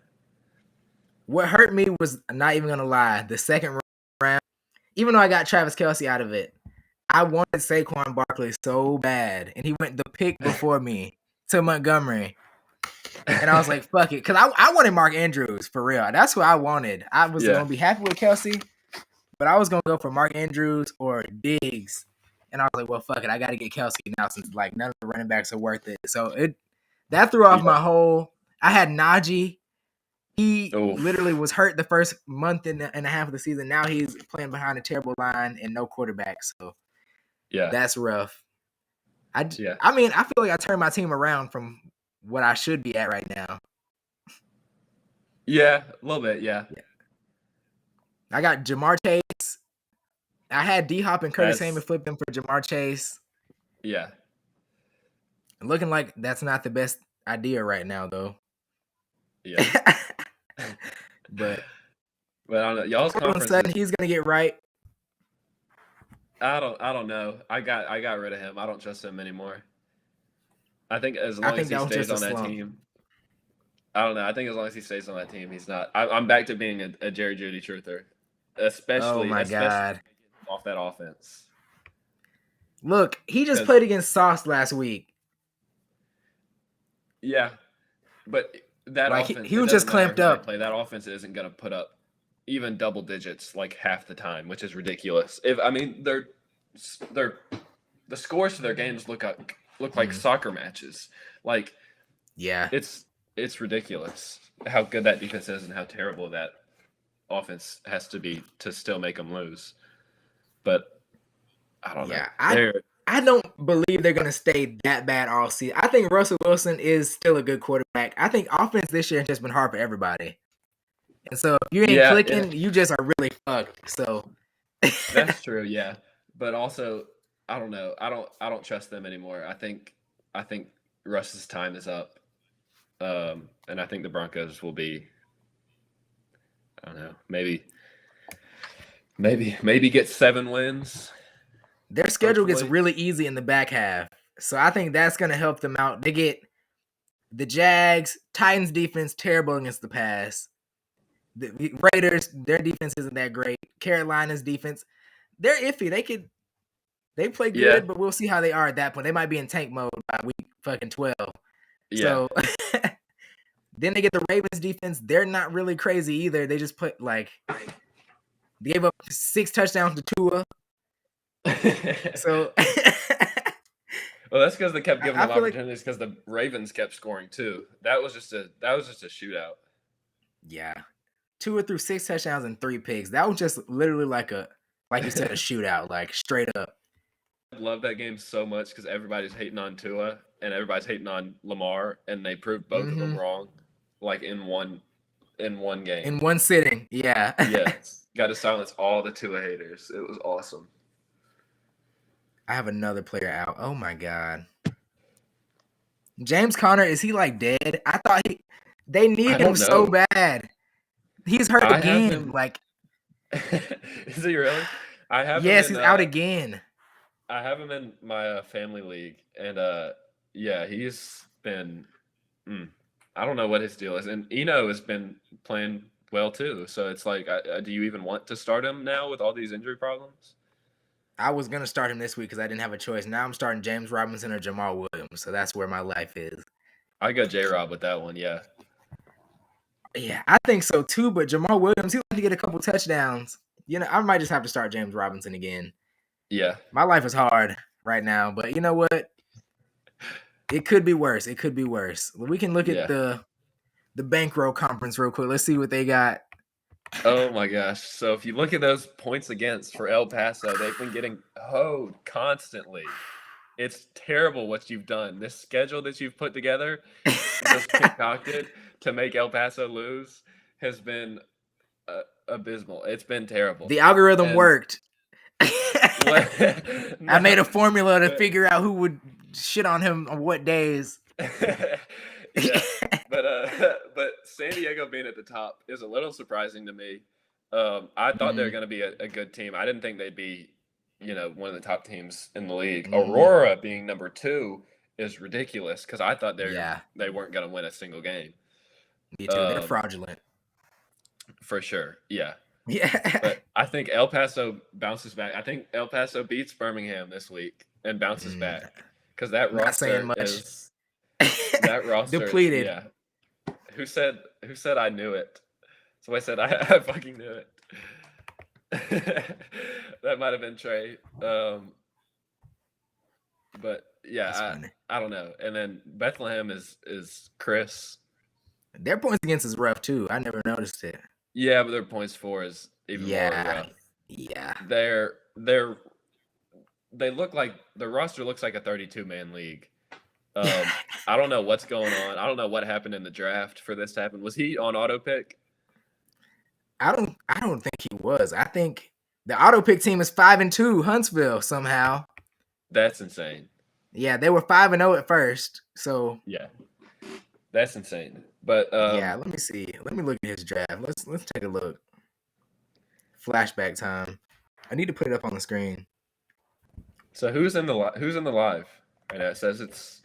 What hurt me was, not even gonna lie, the second round. Even though I got Travis Kelce out of it, I wanted Saquon Barkley so bad, and he went the pick before me to Montgomery. And I was like, fuck it. Because I wanted Mark Andrews, for real. That's who I wanted. I was going to be happy with Kelce, but I was going to go for Mark Andrews or Diggs. And I was like, well, fuck it. I got to get Kelce now, since like none of the running backs are worth it. So that threw off my whole – I had Najee. He literally was hurt the first month and a half of the season. Now he's playing behind a terrible line and no quarterback. So that's rough. I mean, I feel like I turned my team around from – what I should be at right now. Yeah, a little bit, yeah. I got Jamar Chase. I had D-Hop and Curtis Samuel flipping for Jamar Chase. Yeah. Looking like that's not the best idea right now, though. Yeah. But I don't know. Y'all's Courtland conference Sutton, is. he's gonna get right. I don't know. I got rid of him. I don't trust him anymore. I think as I long as think he that was stays just a on that slump. team, I don't know. I think as long as he stays on that team, he's not. I'm back to being a Jerry Jeudy truther, Oh especially my God. off that offense. Look, he just 'Cause- played against Sauce last week. Yeah, but that Like offense, he it was doesn't just matter clamped who they up. play. That offense isn't going to put up even double digits like half the time, which is ridiculous. If I mean, they're the scores to their games look like soccer matches. Like Yeah. it's ridiculous how good that defense is and how terrible that offense has to be to still make them lose. But I don't know. I don't believe they're gonna stay that bad all season. I think Russell Wilson is still a good quarterback. I think offense this year has just been hard for everybody. And so if you ain't clicking, you just are really fucked. So that's true, yeah. But also, I don't know. I don't trust them anymore. I think Russ's time is up. And I think the Broncos will be, I don't know, maybe get 7 wins. Their schedule gets hopefully. really easy in the back half. So I think that's gonna help them out. They get the Jags, Titans defense terrible against the pass. The Raiders, their defense isn't that great. Carolina's defense, they're iffy. They play good, but we'll see how they are at that point. They might be in tank mode by week fucking 12. Yeah. So then they get the Ravens defense. They're not really crazy either. They just put they gave up 6 touchdowns to Tua. So well, that's because they kept giving them opportunities because the Ravens kept scoring too. That was just a shootout. Yeah. Tua threw 6 touchdowns and 3 picks. That was just literally like you said, a shootout, like straight up. I love that game so much because everybody's hating on Tua and everybody's hating on Lamar, and they proved both of them wrong, like in one game. In one sitting, yeah. Yes. Got to silence all the Tua haters. It was awesome. I have another player out. Oh my God. James Conner, is he like dead? I thought they need him so bad. He's hurt again. Like, is he really? Yes, he's out again. I have him in my family league, and yeah, he's been. I don't know what his deal is, and Eno has been playing well too. So it's like, do you even want to start him now with all these injury problems? I was gonna start him this week because I didn't have a choice. Now I'm starting James Robinson or Jamal Williams, so that's where my life is. I got J-Rob with that one, yeah. Yeah, I think so too. But Jamal Williams, he like to get a couple touchdowns. You know, I might just have to start James Robinson again. Yeah, my life is hard right now, but you know what? It could be worse. It could be worse. We can look at the bankroll conference real quick. Let's see what they got. Oh my gosh. So if you look at those points against for El Paso, they've been getting hoed constantly. It's terrible what you've done. This schedule that you've put together, just concocted to make El Paso lose, has been abysmal. It's been terrible. The algorithm worked. I made a formula to figure out who would shit on him on what days. Yeah, but San Diego being at the top is a little surprising to me. I thought they were going to be a good team. I didn't think they'd be, one of the top teams in the league. Aurora being number 2 is ridiculous because I thought they weren't going to win a single game. Me too. They're fraudulent. For sure. Yeah. Yeah. But I think El Paso bounces back. I think El Paso beats Birmingham this week and bounces back because that roster is depleted. Yeah. Who said I knew it? So I said I fucking knew it. That might have been Trey. But yeah, I don't know. And then Bethlehem is Chris. Their points against is rough too. I never noticed it. Yeah, but their points for is even more rough. Yeah. They look like the roster looks like a 32-man league. I don't know what's going on. I don't know what happened in the draft for this to happen. Was he on auto pick? I don't think he was. I think the auto pick team is 5-2, Huntsville somehow. That's insane. Yeah, they were 5-0 at first. So Yeah, that's insane. But yeah, let me see. Let me look at his draft. Let's take a look. Flashback time. I need to put it up on the screen. so who's in the live right now? It says it's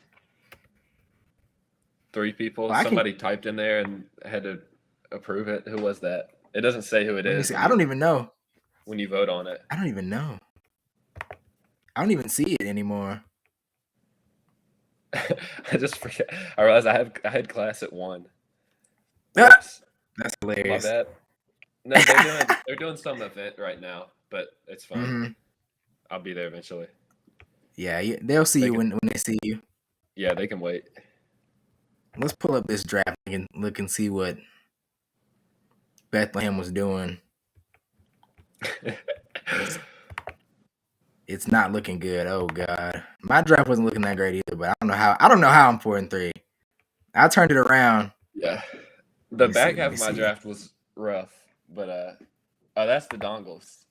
3 people. Oh, I can. Somebody typed in there and had to approve it. Who was that? It doesn't say who it Let me is see. I don't even know. when you vote on it. I don't even know. I don't even see it anymore. I just forget. I realized I had class at 1. Ah, Whoops. that's My hilarious. bad. No, they're doing some event right now, but it's fine. Mm-hmm. I'll be there eventually. Yeah, they'll see They you can, when they see you. yeah, they can wait. Let's pull up this draft and look and see what Bethlehem was doing. It's not looking good. Oh God, my draft wasn't looking that great either. But I don't know how. I don't know how I'm 4-3. I turned it around. Yeah. The Let me see. back Let half me of my see. draft was rough, but oh, that's the dongles.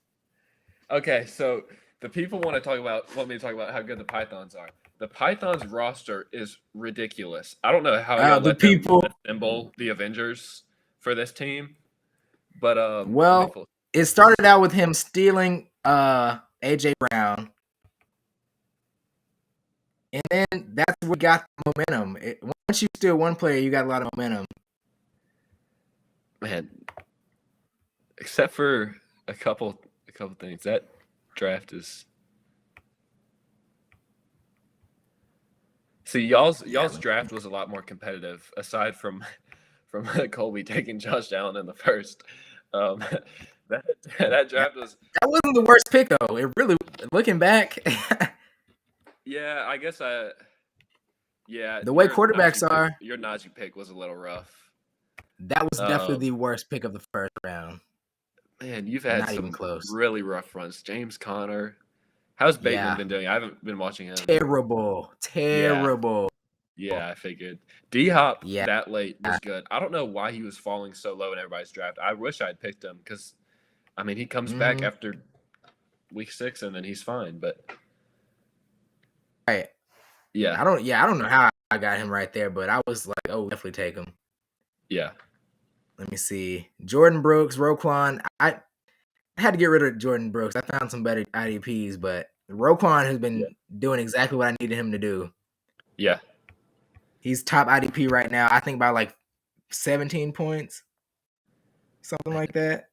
Okay, so the people want me to talk about how good the Pythons are. The Pythons roster is ridiculous. I don't know how y'all The let them people. assemble the Avengers for this team, but let me Well, it started out with him stealing AJ Brown, and then that's what got the momentum. Once you steal one player, you got a lot of momentum. man, except for a couple things. That draft is see y'all's draft was a lot more competitive aside from Colby taking Josh Allen in the first. Um, that draft was That wasn't the worst pick though. It really, looking back, yeah. I guess yeah. the way quarterbacks are, Your Najee pick was a little rough. that was definitely the worst pick of the first round. Man, you've had Not even some close. really rough runs. James Conner. How's Bateman Yeah, been doing? I haven't been watching him. terrible. Yeah, I figured. D-Hop Yeah, that late was good. I don't know why he was falling so low in everybody's draft. I wish I'd picked him because, I mean, he comes back after week 6 and then he's fine. But right. yeah, I don't know how I got him right there, but I was like, oh, definitely take him. yeah. Let me see. Jordan Brooks, Roquan. I had to get rid of Jordan Brooks. I found some better IDPs, but Roquan has been doing exactly what I needed him to do. Yeah. He's top IDP right now, I think by like 17 points. Something like that.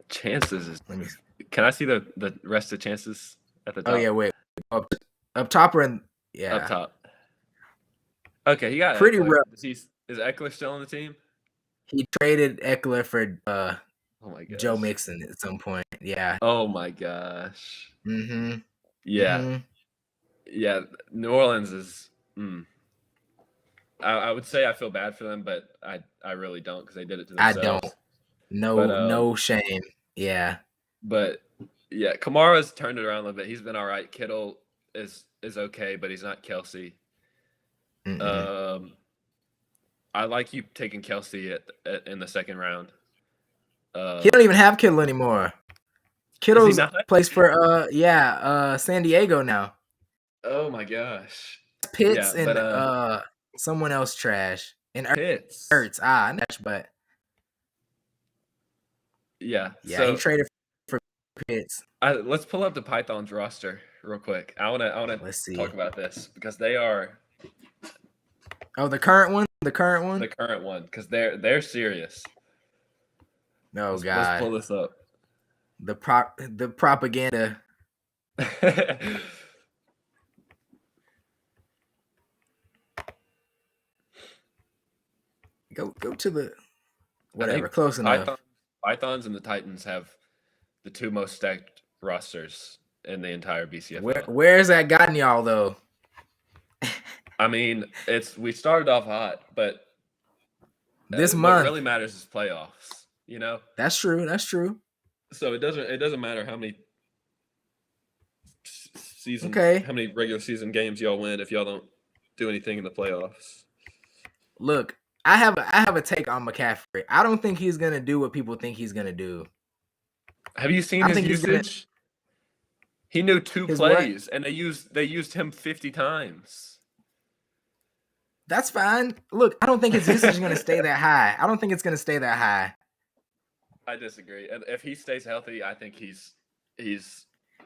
Chances is. Let me. Can I see the rest of chances at the top? Oh yeah, wait. Up top or in, yeah. Up top. Okay, he got pretty Eckler. rough. Is Eckler still on the team? He traded Eckler for Oh my gosh. Joe Mixon at some point. Yeah. Oh my gosh. Mm-hmm. Yeah. Mm-hmm. Yeah. New Orleans is. I would say I feel bad for them, but I really don't because they did it to themselves. I don't. No shame. Yeah. But yeah, Kamara's turned it around a little bit. He's been all right. Kittle is okay, but he's not Kelsey. I like you taking Kelsey in the second round. He don't even have Kittle anymore. Kittle's plays for San Diego now. Oh my gosh. Pitts yeah, and but, someone else trash. And Pitts. Ertz. But yeah. Yeah, so he traded for Pitts. Let's pull up the Pythons roster real quick. I wanna talk about this because they are the current one? The current one, because they're serious. God. Let's pull this up. The propaganda. Go to the whatever. Close enough. Pythons and the Titans have the 2 most stacked rosters in the entire BCFL. Where's that gotten y'all though? I mean, we started off hot, but this what month really matters is playoffs. You know. That's true. So it doesn't matter how many how many regular season games y'all win if y'all don't do anything in the playoffs. Look, I have a take on McCaffrey. I don't think he's gonna do what people think he's gonna do. Have you seen his usage? He knew 2 His what? plays, and they used him 50 times. That's fine. Look, I don't think his usage is going to stay that high. I don't think it's going to stay that high. I disagree. And if he stays healthy, I think he's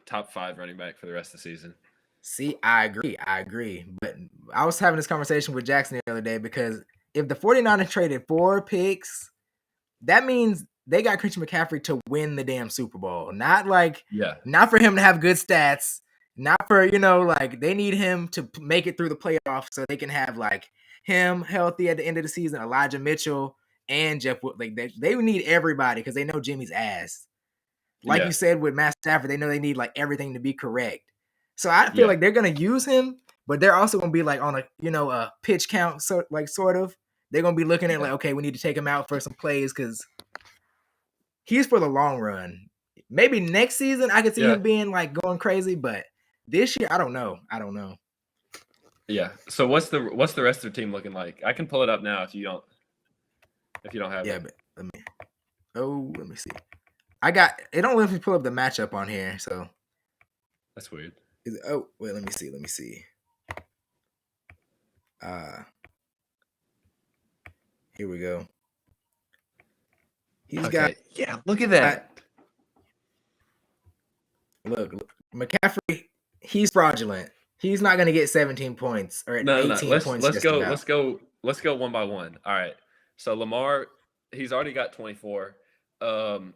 top 5 running back for the rest of the season. See, I agree. But I was having this conversation with Jackson the other day because if the 49ers traded 4 picks, that means they got Christian McCaffrey to win the damn Super Bowl. Not for him to have good stats. Not for, like they need him to make it through the playoffs so they can have like him healthy at the end of the season, Elijah Mitchell and Jeff Wood. Like they need everybody because they know Jimmy's ass. Like you said with Matt Stafford, they know they need like everything to be correct. So I feel like they're gonna use him, but they're also gonna be like on a pitch count, sort of. They're gonna be looking at like, okay, we need to take him out for some plays because he's for the long run. Maybe next season I could see him being like going crazy, but this year I don't know. Yeah. So what's the rest of the team looking like? I can pull it up now if you don't have it. Yeah, but let me see. It don't let me pull up the matchup on here, so that's weird. Wait, let me see. Here we go. Look at that. Look, McCaffrey, he's fraudulent. He's not going to get 17 points or 18 points. Let's go one by one. All right. So Lamar, he's already got 24. Joe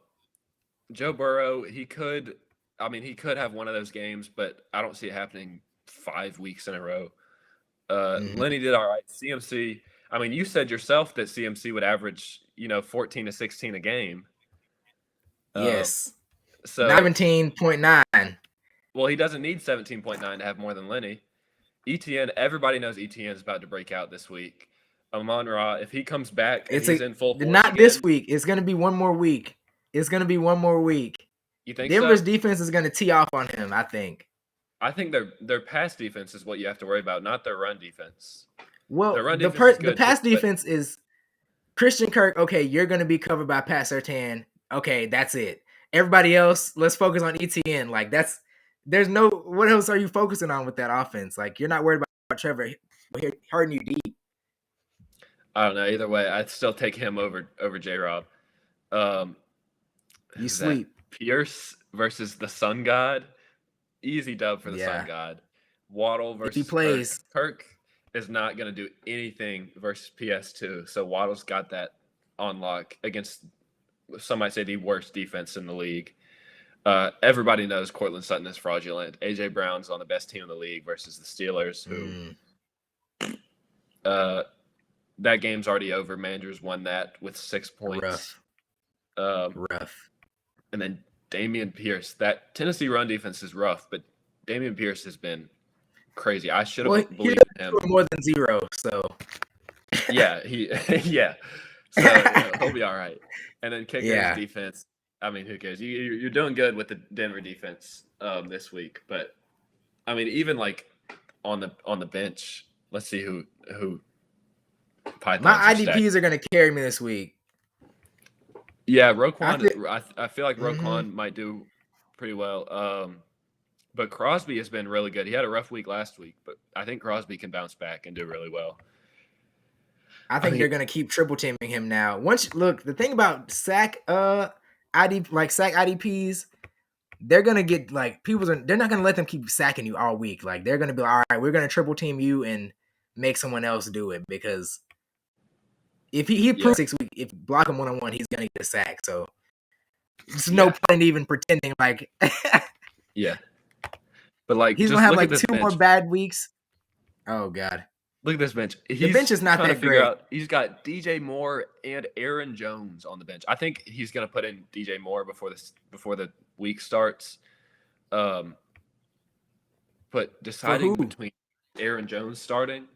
Burrow, he could have one of those games, but I don't see it happening 5 weeks in a row. Lenny did all right. CMC, I mean, you said yourself that CMC would average, 14 to 16 a game. Yes. So 17.9. Well, he doesn't need 17.9 to have more than Lenny. ETN, everybody knows ETN is about to break out this week. Amon-Ra, if he comes back and he's in full force not again, this week. It's going to be one more week. You think Denver's defense is going to tee off on him, I think. I think their pass defense is what you have to worry about, not their run defense. Well, the pass defense is Christian Kirk. Okay, you're going to be covered by Pat Surtain. Okay, that's it. Everybody else, let's focus on ETN. Like what else are you focusing on with that offense? Like you're not worried about Trevor hurting you deep. I don't know. Either way, I'd still take him over J-Rob. You sleep. Pierce versus the Sun God. Easy dub for the Sun God. Waddle versus if he plays. Kirk is not going to do anything versus PS2. So Waddle's got that on lock against, some might say, the worst defense in the league. Everybody knows Cortland Sutton is fraudulent. A.J. Brown's on the best team in the league versus the Steelers, who that game's already over. Manders won that with 6 points. Rough. And then Dameon Pierce. That Tennessee run defense is rough, but Dameon Pierce has been crazy. I should have believed in him. More than 0, so. Yeah, So he'll be all right. And then Kicker's defense. I mean, who cares? You're doing good with the Denver defense this week, but I mean, even like on the bench, let's see who Pythons. My IDPs are going to carry me this week. Yeah, Roquan. I feel like Roquan might do pretty well. But Crosby has been really good. He had a rough week last week, but I think Crosby can bounce back and do really well. I think they're going to keep triple teaming him now. The thing about sack IDPs, they're going to get like they're not going to let them keep sacking you all week. Like they're going to be like, all right, we're going to triple team you and make someone else do it, because if he proves 6 weeks, if block him 1-on-1, he's going to get a sack. So there's no point even pretending like. Yeah. But like he's going to have like 2 more bad weeks. Oh God. Look at this bench. The bench is not that great. He's got DJ Moore and Aaron Jones on the bench. I think he's going to put in DJ Moore before the week starts. But deciding between Aaron Jones starting,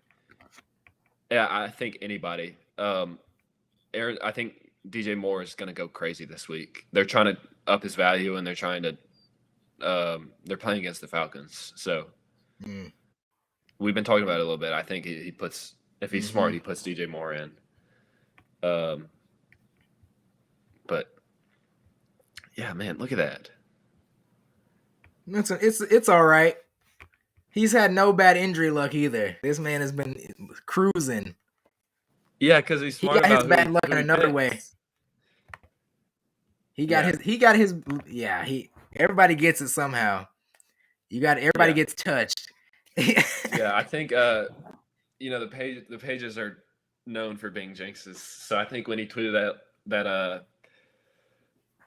yeah, I think anybody. I think DJ Moore is going to go crazy this week. They're trying to up his value, and they're trying to. They're playing against the Falcons, so. We've been talking about it a little bit. I think he puts, if he's smart, he puts DJ Moore in. But yeah, man, look at that. It's all right. He's had no bad injury luck either. This man has been cruising. Yeah, because he's He smart got his about bad luck who in he another way. picks. He got his yeah, everybody gets it somehow. Everybody gets touched. Yeah, I think the pages are known for being jinxes. So I think when he tweeted that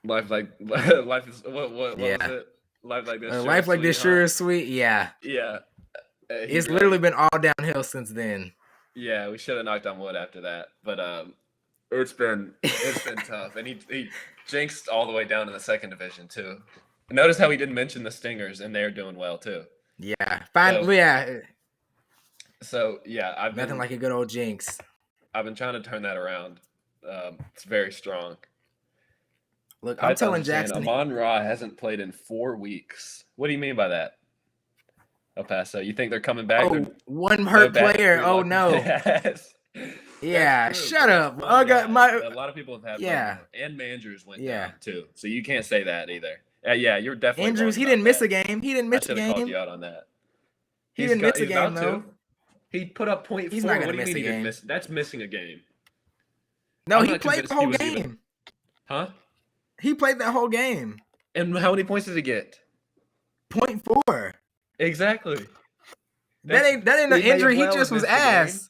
life like life is what was it? Life like this, sure life is like this sweetheart. sure is sweet. Yeah. Yeah. It's literally been all downhill since then. Yeah, we should have knocked on wood after that. But it's been tough. And he jinxed all the way down in the second division too. Notice how he didn't mention the Stingers, and they're doing well too. Yeah. Fine. So yeah, nothing like a good old jinx. I've been trying to turn that around. It's very strong. Look, I'm telling Jackson, Amon-Ra hasn't played in 4 weeks. What do you mean by that, El Paso? You think they're coming back? Oh, one hurt player. Oh no. Yes. Yeah, shut up. A lot of people have had and Mandrews went down too. So you can't say that either. Yeah, you're definitely Andrews, he didn't miss a game. He didn't miss a game. I should have called you out on that. He didn't miss a game though. He put up 0.4. He's not gonna miss a game. That's missing a game. No, he played the whole game. Huh? He played that whole game. And how many points did he get? 0.4. Exactly. That ain't an injury. He just was ass.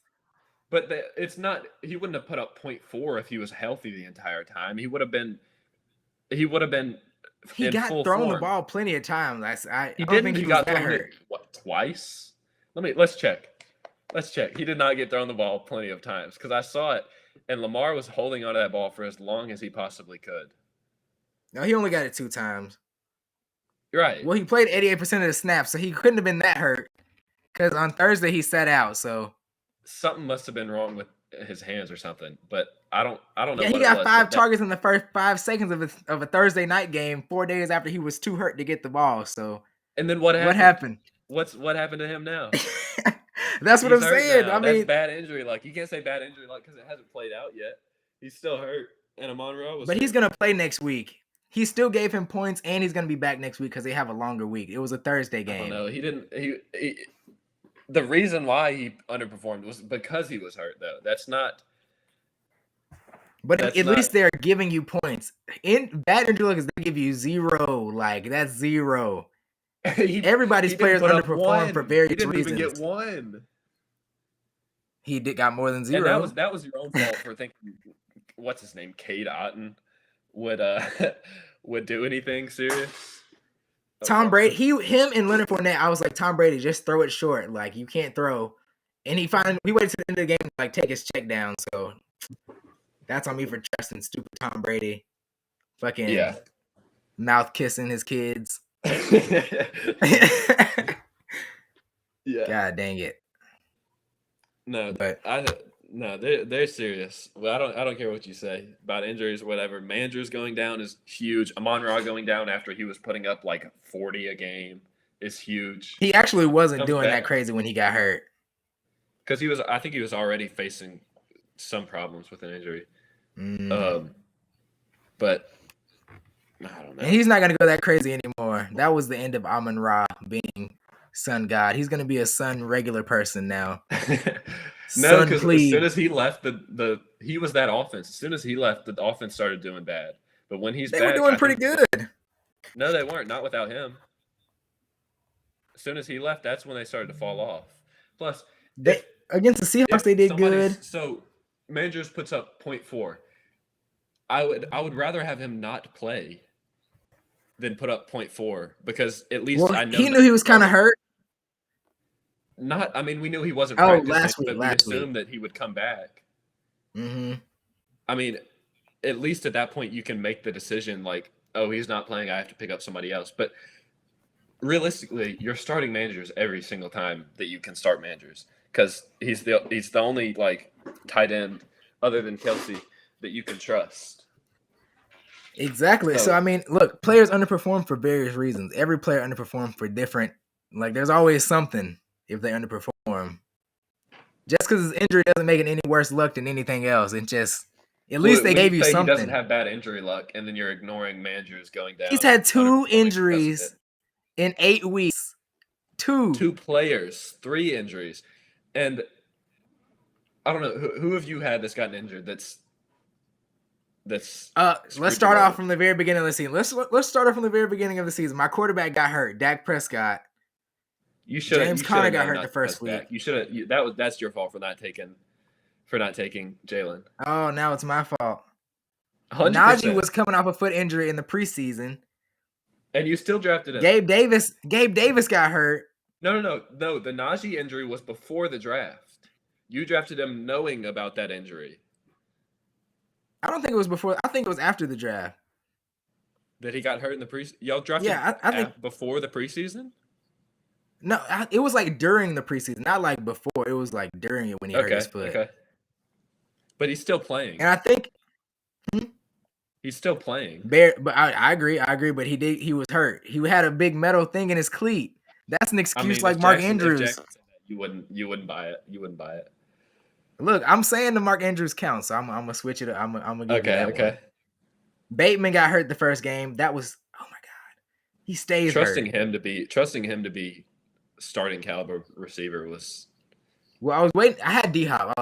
But it's not. He wouldn't have put up 0.4 if he was healthy the entire time. He would have been. He got thrown the ball plenty of times. I don't think think he got was that thrown hurt. Twice? Let's check. He did not get thrown the ball plenty of times because I saw it, and Lamar was holding onto that ball for as long as he possibly could. No, he only got it 2 times. Right. Well, he played 88% of the snaps, so he couldn't have been that hurt. Because on Thursday he sat out. So something must have been wrong with his hands or something. But I don't know. Yeah, he got 5 targets in the first 5 seconds of a Thursday night game, 4 days after he was too hurt to get the ball. So and then what happened? What happened to him now? That's what I'm saying. I mean, that's bad injury luck. You can't say bad injury luck because it hasn't played out yet. He's still hurt, and Amon-Ra was. But he's gonna play next week. He still gave him points, and he's gonna be back next week because they have a longer week. It was a Thursday game. No, he didn't. The reason why he underperformed was because he was hurt, though. That's not. But at least they're giving you points. In bad injury luck is they give you 0. Like that's 0. Everybody's players underperform for various reasons. He didn't even get 1. He got more than 0. And that was your own fault for thinking. What's his name? Cade Otton would do anything serious. Tom Brady, him and Leonard Fournette. I was like, Tom Brady, just throw it short. Like you can't throw. And he waited to the end of the game to like take his check down. So that's on me for trusting stupid Tom Brady. Fucking mouth kissing his kids. Yeah. God dang it. No, but they're serious. Well, I don't care what you say about injuries or whatever. Mandrews going down is huge. Amon-Ra going down after he was putting up like 40 a game is huge. He actually wasn't doing that crazy when he got hurt. Because I think he was already facing some problems with an injury. But I don't know. And he's not gonna go that crazy anymore. That was the end of Amon-Ra being sun god. He's gonna be a sun regular person now. No, because as soon as he left, he was that offense. As soon as he left, the offense started doing bad. But when he's back, they were doing pretty good. No, they weren't. Not without him. As soon as he left, that's when they started to fall off. Plus, against the Seahawks, they did good. So Mandrews puts up 0.4. I would rather have him not play than put up 0.4 because at least I know he knew he was kind of hurt. We knew he wasn't practicing, last week, but we assumed that he would come back. Mm-hmm. I mean, at least at that point, you can make the decision like, oh, he's not playing, I have to pick up somebody else. But realistically, you're starting Mandrews every single time that you can start Mandrews because he's the only like tight end other than Kelsey that you can trust. Exactly. So I mean, look, players underperform for various reasons. Every player underperforms for different. Like, there's always something if they underperform. Just because his injury doesn't make it any worse luck than anything else. It just at least they gave you something. He doesn't have bad injury luck, and then you're ignoring Mandrews going down. He's had 2 injuries. in 8 weeks. Two players, 3 injuries, and I don't know who have you had that's gotten injured. That's let's start off from the very beginning of the season. Let's start off from the very beginning of the season. My quarterback got hurt. Dak Prescott. James Conner got hurt the first week. You should have. That's your fault for not taking Jalen. Oh, now it's my fault. 100%. Najee was coming off a foot injury in the preseason, and you still drafted him. Gabe Davis got hurt. No. The Najee injury was before the draft. You drafted him knowing about that injury. I don't think it was before. I think it was after the draft. That he got hurt in the preseason? Y'all drafted I think before the preseason? No, it was like during the preseason, not like before. It was like during it when he hurt his foot. Okay. But he's still playing. And I think he's still playing. But I agree. But he was hurt. He had a big metal thing in his cleat. That's an excuse like Mark Andrews. You wouldn't buy it. You wouldn't buy it. Look, I'm saying the Mark Andrews counts, so I'm gonna switch it. I'm gonna give you that one. Bateman got hurt the first game. That was oh my god. He stays trusting hurt. Trusting him to be starting caliber receiver was. Well, I was waiting. I had D-Hop.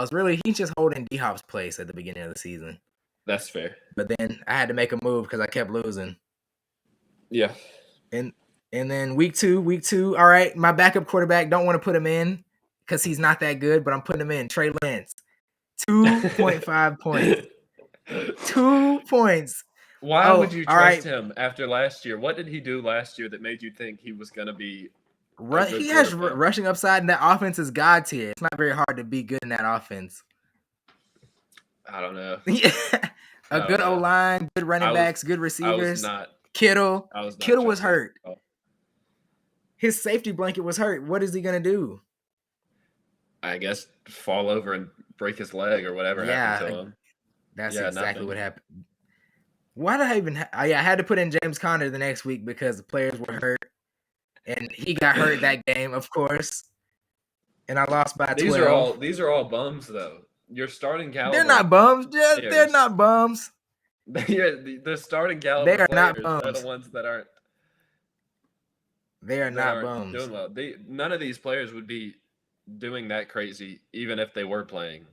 He's just holding D-Hop's place at the beginning of the season. That's fair. But then I had to make a move because I kept losing. Yeah. And then week two, all right, my backup quarterback, don't want to put him in because he's not that good, but I'm putting him in. Trey Lance, 2.5 points. 2 points. Why would you trust him after last year? What did he do last year that made you think he was going to be he has rushing upside, and that offense is God tier. It's not very hard to be good in that offense. I don't know. Good O-line, good running backs, good receivers. Kittle was hurt. His safety blanket was hurt. What is he going to do? I guess fall over and break his leg or whatever happened to him. That's exactly what happened. Why did I even I had to put in James Conner the next week because the players were hurt. And he got hurt that game, of course. And I lost by 12. These are all bums, though. You're starting caliber. They're not bums. They're not bums. The starting caliber. They are not bums. They're the ones that aren't. They are not bums. Doing well. None of these players would be doing that crazy, even if they were playing.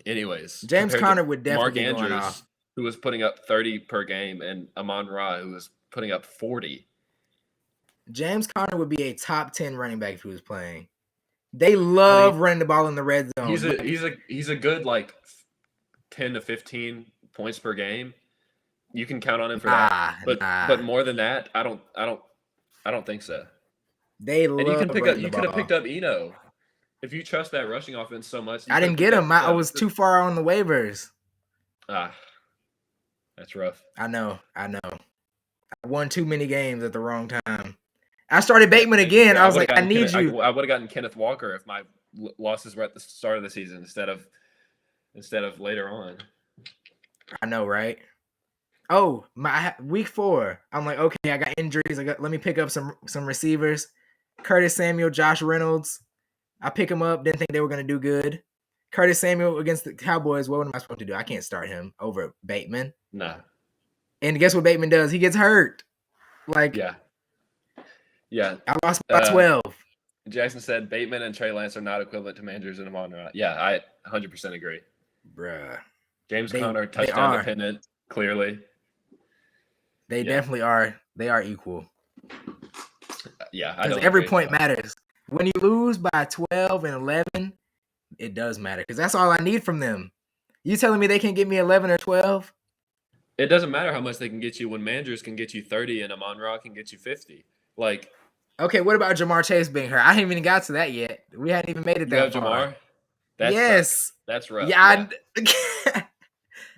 Anyways, James Conner would definitely Mark be going Andrews, off. Who was putting up 30 per game, and Amon-Ra, who was putting up 40. James Conner would be a top 10 running back if he was playing. They love running the ball in the red zone. He's a good like 10 to 15 points per game. You can count on him for that. But more than that, I don't think so. They love. And you could have picked up Eno. If you trust that rushing offense so much. I didn't get him. I was too far on the waivers. That's rough. I know. I won too many games at the wrong time. I started Bateman again. I was like, I need you. I would have gotten Kenneth Walker if my losses were at the start of the season instead of later on. I know, right? Oh, my week 4. I'm like, okay, I got injuries. Let me pick up some receivers. Curtis Samuel, Josh Reynolds. I pick him up. Didn't think they were going to do good. Curtis Samuel against the Cowboys. What am I supposed to do? I can't start him over Bateman. Nah. And guess what Bateman does? He gets hurt. Yeah. I lost by 12. Jackson said Bateman and Trey Lance are not equivalent to Andrews and Amon-Ra. Yeah, I 100% agree. Bruh. James Conner, touchdown dependent, clearly. They definitely are. They are equal. Yeah. Because every point matters. When you lose by 12 and 11, it does matter. Because that's all I need from them. You telling me they can't get me 11 or 12? It doesn't matter how much they can get you when Mandrews can get you 30 and Amon-Ra can get you 50. Okay, what about Jamar Chase being hurt? I haven't even got to that yet. We hadn't even made it that far. Jamar? Yes. That's rough. Yeah.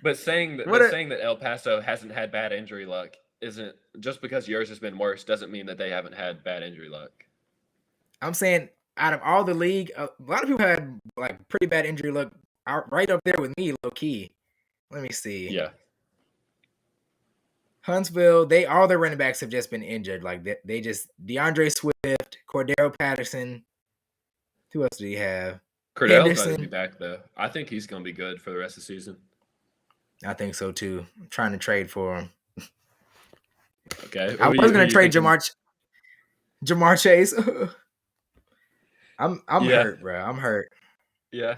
But saying that El Paso hasn't had bad injury luck isn't just because yours has been worse doesn't mean that they haven't had bad injury luck. I'm saying out of all the league, a lot of people had pretty bad injury luck right up there with me, low key. Let me see. Yeah. Huntsville, all their running backs have just been injured. They just DeAndre Swift, Cordero Patterson. Who else do you have? Cordell's going to be back though. I think he's going to be good for the rest of the season. I think so too. I'm trying to trade for him. Okay. I was going to trade Jamar. Jamar Chase. I'm Yeah. hurt, bro. I'm hurt. Yeah.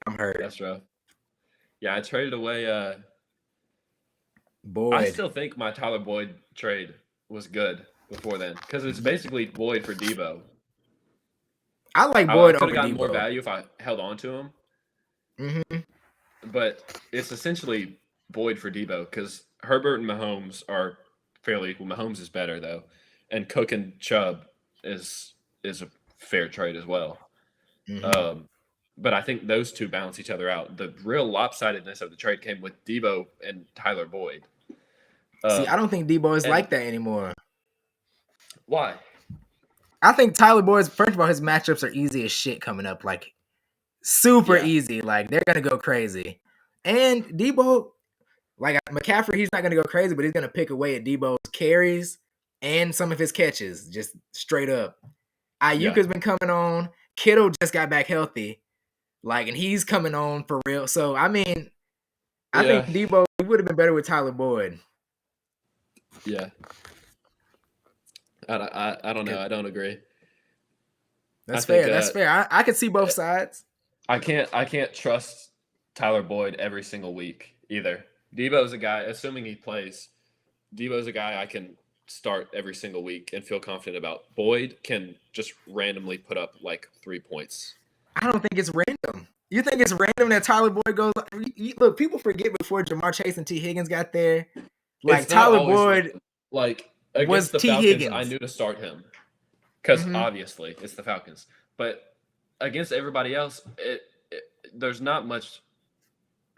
I'm hurt. That's rough. Yeah, I traded away. I Boyd. still think my Tyler Boyd trade was good before then because it's basically Boyd for Debo. I like I Boyd could have over gotten more Debo. value if I held on to him, but it's essentially Boyd for Debo because Herbert and Mahomes are fairly equal. Mahomes is better though, and Cook and Chubb is a fair trade as well. But I think those two balance each other out. The real lopsidedness of the trade came with Debo and Tyler Boyd. See, I don't think Debo is and like that anymore. Why? I think Tyler Boyd's, first of all, his matchups are easy as shit coming up. Like, super easy. Like, they're going to go crazy. And Debo, like McCaffrey, he's not going to go crazy, but he's going to pick away at Debo's carries and some of his catches, just straight up. Ayuk has been coming on. Kittle just got back healthy. Like, and he's coming on for real. So, I mean, I think Debo would have been better with Tyler Boyd. Yeah. I don't know. I don't agree. That's fair. That's fair. I could see both sides. I can't trust Tyler Boyd every single week either. Debo's a guy, assuming he plays, Debo's a guy I can start every single week and feel confident about. Boyd can just randomly put up like 3 points. I don't think it's random. You think it's random that Tyler Boyd goes? Look, people forget before Jamar Chase and T. Higgins got there. Like, Tyler Boyd, like against the Falcons, I knew to start him because obviously it's the Falcons. But against everybody else, there's not much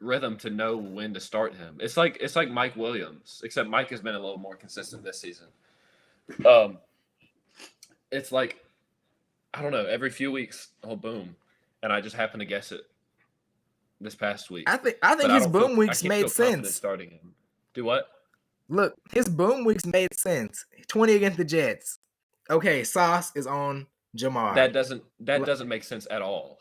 rhythm to know when to start him. It's like Mike Williams, except Mike has been a little more consistent this season. It's like, I don't know, every few weeks, oh boom, and I just happen to guess it this past week. I think his boom weeks made sense. Starting him. Do what? Look, his boom weeks made sense. 20 against the Jets. Okay, Sauce is on Jamar. That doesn't make sense at all.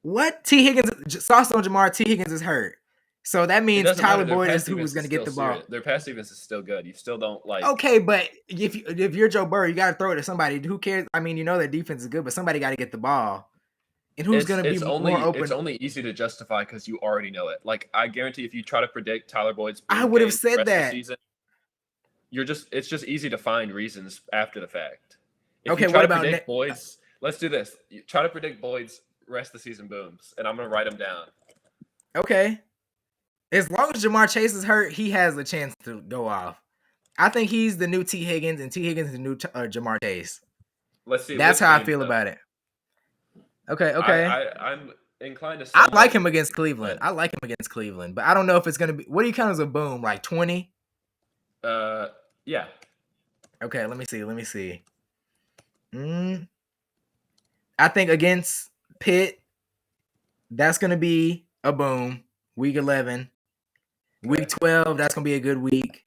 What? T. Higgins, Sauce on Jamar. T. Higgins is hurt. So that means Tyler Boyd is who was going to get the ball. Their pass defense is still good. You still don't like. Okay, but if you're Joe Burrow, you got to throw it to somebody. Who cares? I mean, you know their defense is good, but somebody got to get the ball. And who's going to be more open? It's only easy to justify because you already know it. Like, I guarantee if you try to predict Tyler Boyd's, I would have said that. Season, it's just easy to find reasons after the fact. If okay, you try what to about predict Boyd's? Let's do this. You try to predict Boyd's rest of the season booms, and I'm going to write them down. Okay. As long as Jamar Chase is hurt, he has a chance to go off. I think he's the new T. Higgins, and T. Higgins is the new Jamar Chase. Let's see. That's how I feel about it. Okay. I'm inclined to. I like him against Cleveland. But I don't know if it's going to be. What do you count as a boom? Like 20? Yeah. Okay, let me see. I think against Pitt, that's going to be a boom. Week 11. Week 12, that's going to be a good week.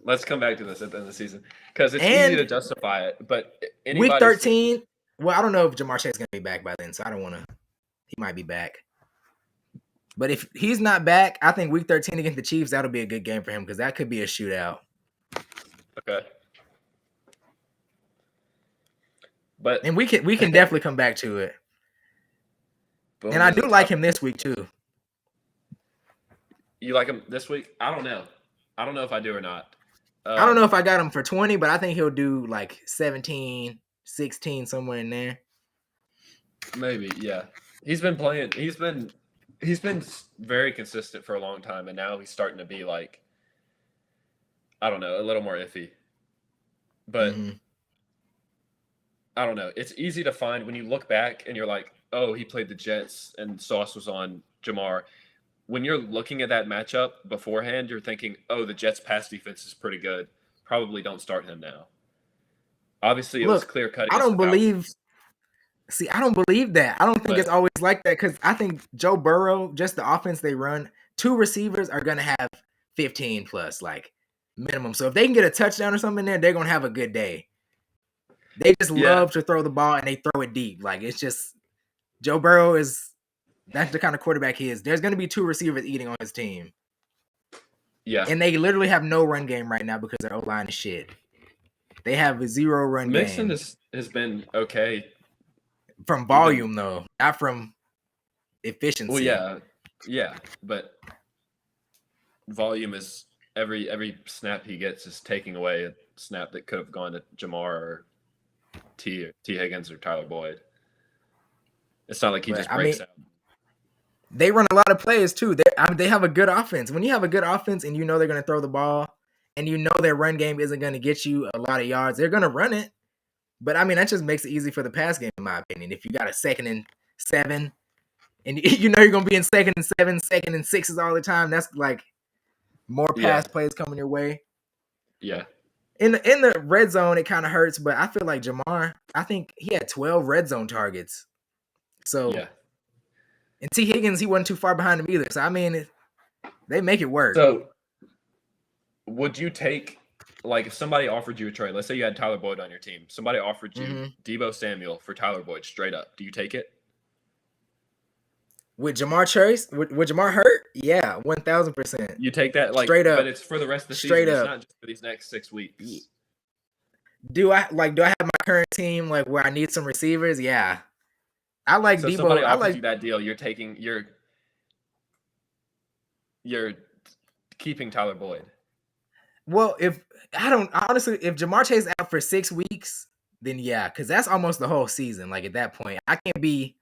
Let's come back to this at the end of the season because it's easy to justify it. But week 13, well, I don't know if Jamar Chase is going to be back by then, so I don't want to. He might be back. But if he's not back, I think week 13 against the Chiefs, that'll be a good game for him because that could be a shootout. Okay. And we can definitely come back to it. Boom, and I do like him this week too. You like him this week? I don't know. I don't know if I do or not. I don't know if I got him for 20, but I think he'll do like 17, 16, somewhere in there. Maybe, yeah. He's been playing. He's been very consistent for a long time, and now he's starting to be like, I don't know, a little more iffy. But I don't know. It's easy to find when you look back and you're like, oh, he played the Jets and Sauce was on Jamar. When you're looking at that matchup beforehand, you're thinking, oh, the Jets' pass defense is pretty good. Probably don't start him now. Obviously, it was clear-cut. I don't believe that. I don't think it's always like that because I think Joe Burrow, just the offense they run, 2 receivers are going to have 15 plus, like, minimum. So if they can get a touchdown or something there, they're going to have a good day. They just love to throw the ball, and they throw it deep. Like, it's just Joe Burrow that's the kind of quarterback he is. There's going to be 2 receivers eating on his team. Yeah. And they literally have no run game right now because their O-line is shit. They have a 0 run Mixon game. has been okay. From volume, though, not from efficiency. Well, yeah, but volume is every snap he gets is taking away a snap that could have gone to Jamar or T Higgins or Tyler Boyd. It's not like he just breaks out. They run a lot of plays too. They have a good offense. When you have a good offense and you know they're going to throw the ball and you know their run game isn't going to get you a lot of yards, they're going to run it. But I mean, that just makes it easy for the pass game, in my opinion. If you got a 2nd and 7, and you know you're going to be in 2nd and 7, 2nd and 6s all the time, that's like more pass plays coming your way. Yeah. In the red zone, it kind of hurts, but I feel like Jamar, I think he had 12 red zone targets. So, yeah. And T Higgins, he wasn't too far behind him either. So I mean, they make it work. So, would you take, like, if somebody offered you a trade? Let's say you had Tyler Boyd on your team. Somebody offered you Deebo Samuel for Tyler Boyd straight up. Do you take it? With Jamar Chase, would Jamar hurt? Yeah, 1,000%. You take that, like, straight up, but it's for the rest of the straight season. Up. It's not just for these next 6 weeks. Do I have my current team like where I need some receivers? Yeah, I like so Deebo. Somebody I offers you that deal. You're keeping Tyler Boyd. Well, if Jamar Chase is out for 6 weeks, then yeah, because that's almost the whole season. Like at that point, I can't be.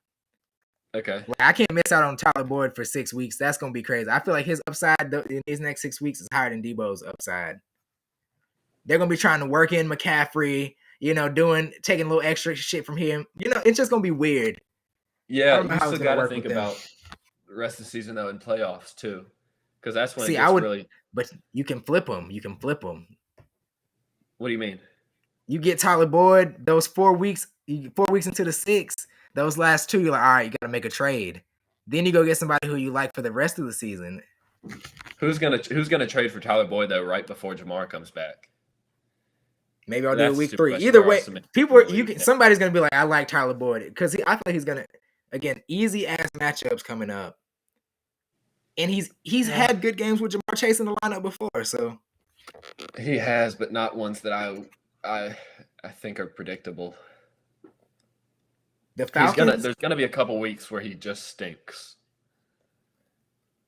Okay. Like, I can't miss out on Tyler Boyd for 6 weeks. That's gonna be crazy. I feel like his upside in his next 6 weeks is higher than Deebo's upside. They're gonna be trying to work in McCaffrey, taking a little extra shit from him. It's just gonna be weird. Yeah, you still got to think about the rest of the season though in playoffs too, because that's when it gets really. But you can flip them. What do you mean? You get Tyler Boyd those 4 weeks. 4 weeks into the 6, those last 2, you're like, all right, you got to make a trade. Then you go get somebody who you like for the rest of the season. Who's gonna trade for Tyler Boyd though right before Jamar comes back? Maybe I'll do it week 3. Either way, somebody's gonna be like, I like Tyler Boyd because I feel like he's gonna easy ass matchups coming up, and he's had good games with Jamar Chase in the lineup before. So he has, but not ones that I think are predictable. The Falcons. There's gonna be a couple weeks where he just stinks,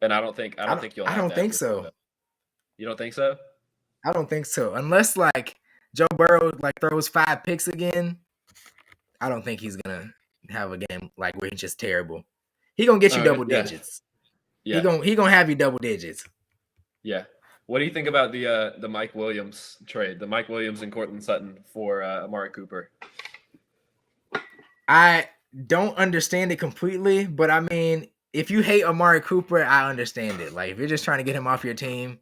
and I don't think you'll. I don't think so. You don't think so? I don't think so. Unless like Joe Burrow throws 5 picks again, I don't think he's gonna have a game like where he's just terrible. He gonna get you double digits. Yeah. He gonna have you double digits. Yeah. What do you think about the Mike Williams trade? The Mike Williams and Cortland Sutton for Amari Cooper? I don't understand it completely, but I mean, if you hate Amari Cooper, I understand it. Like if you're just trying to get him off your team,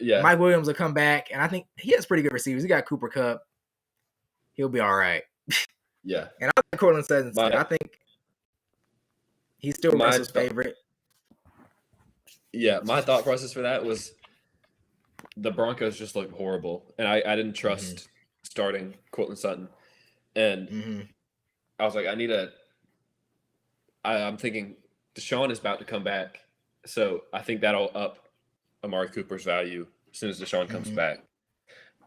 Mike Williams will come back, and I think he has pretty good receivers. He got Cooper Kupp. He'll be all right. Yeah. And I like Cortland Sutton. I think he's still Russell's favorite. Yeah, my thought process for that was the Broncos just looked horrible, and I didn't trust starting Cortland Sutton, and I was like, I'm thinking Deshaun is about to come back, so I think that'll up Amari Cooper's value as soon as Deshaun comes back.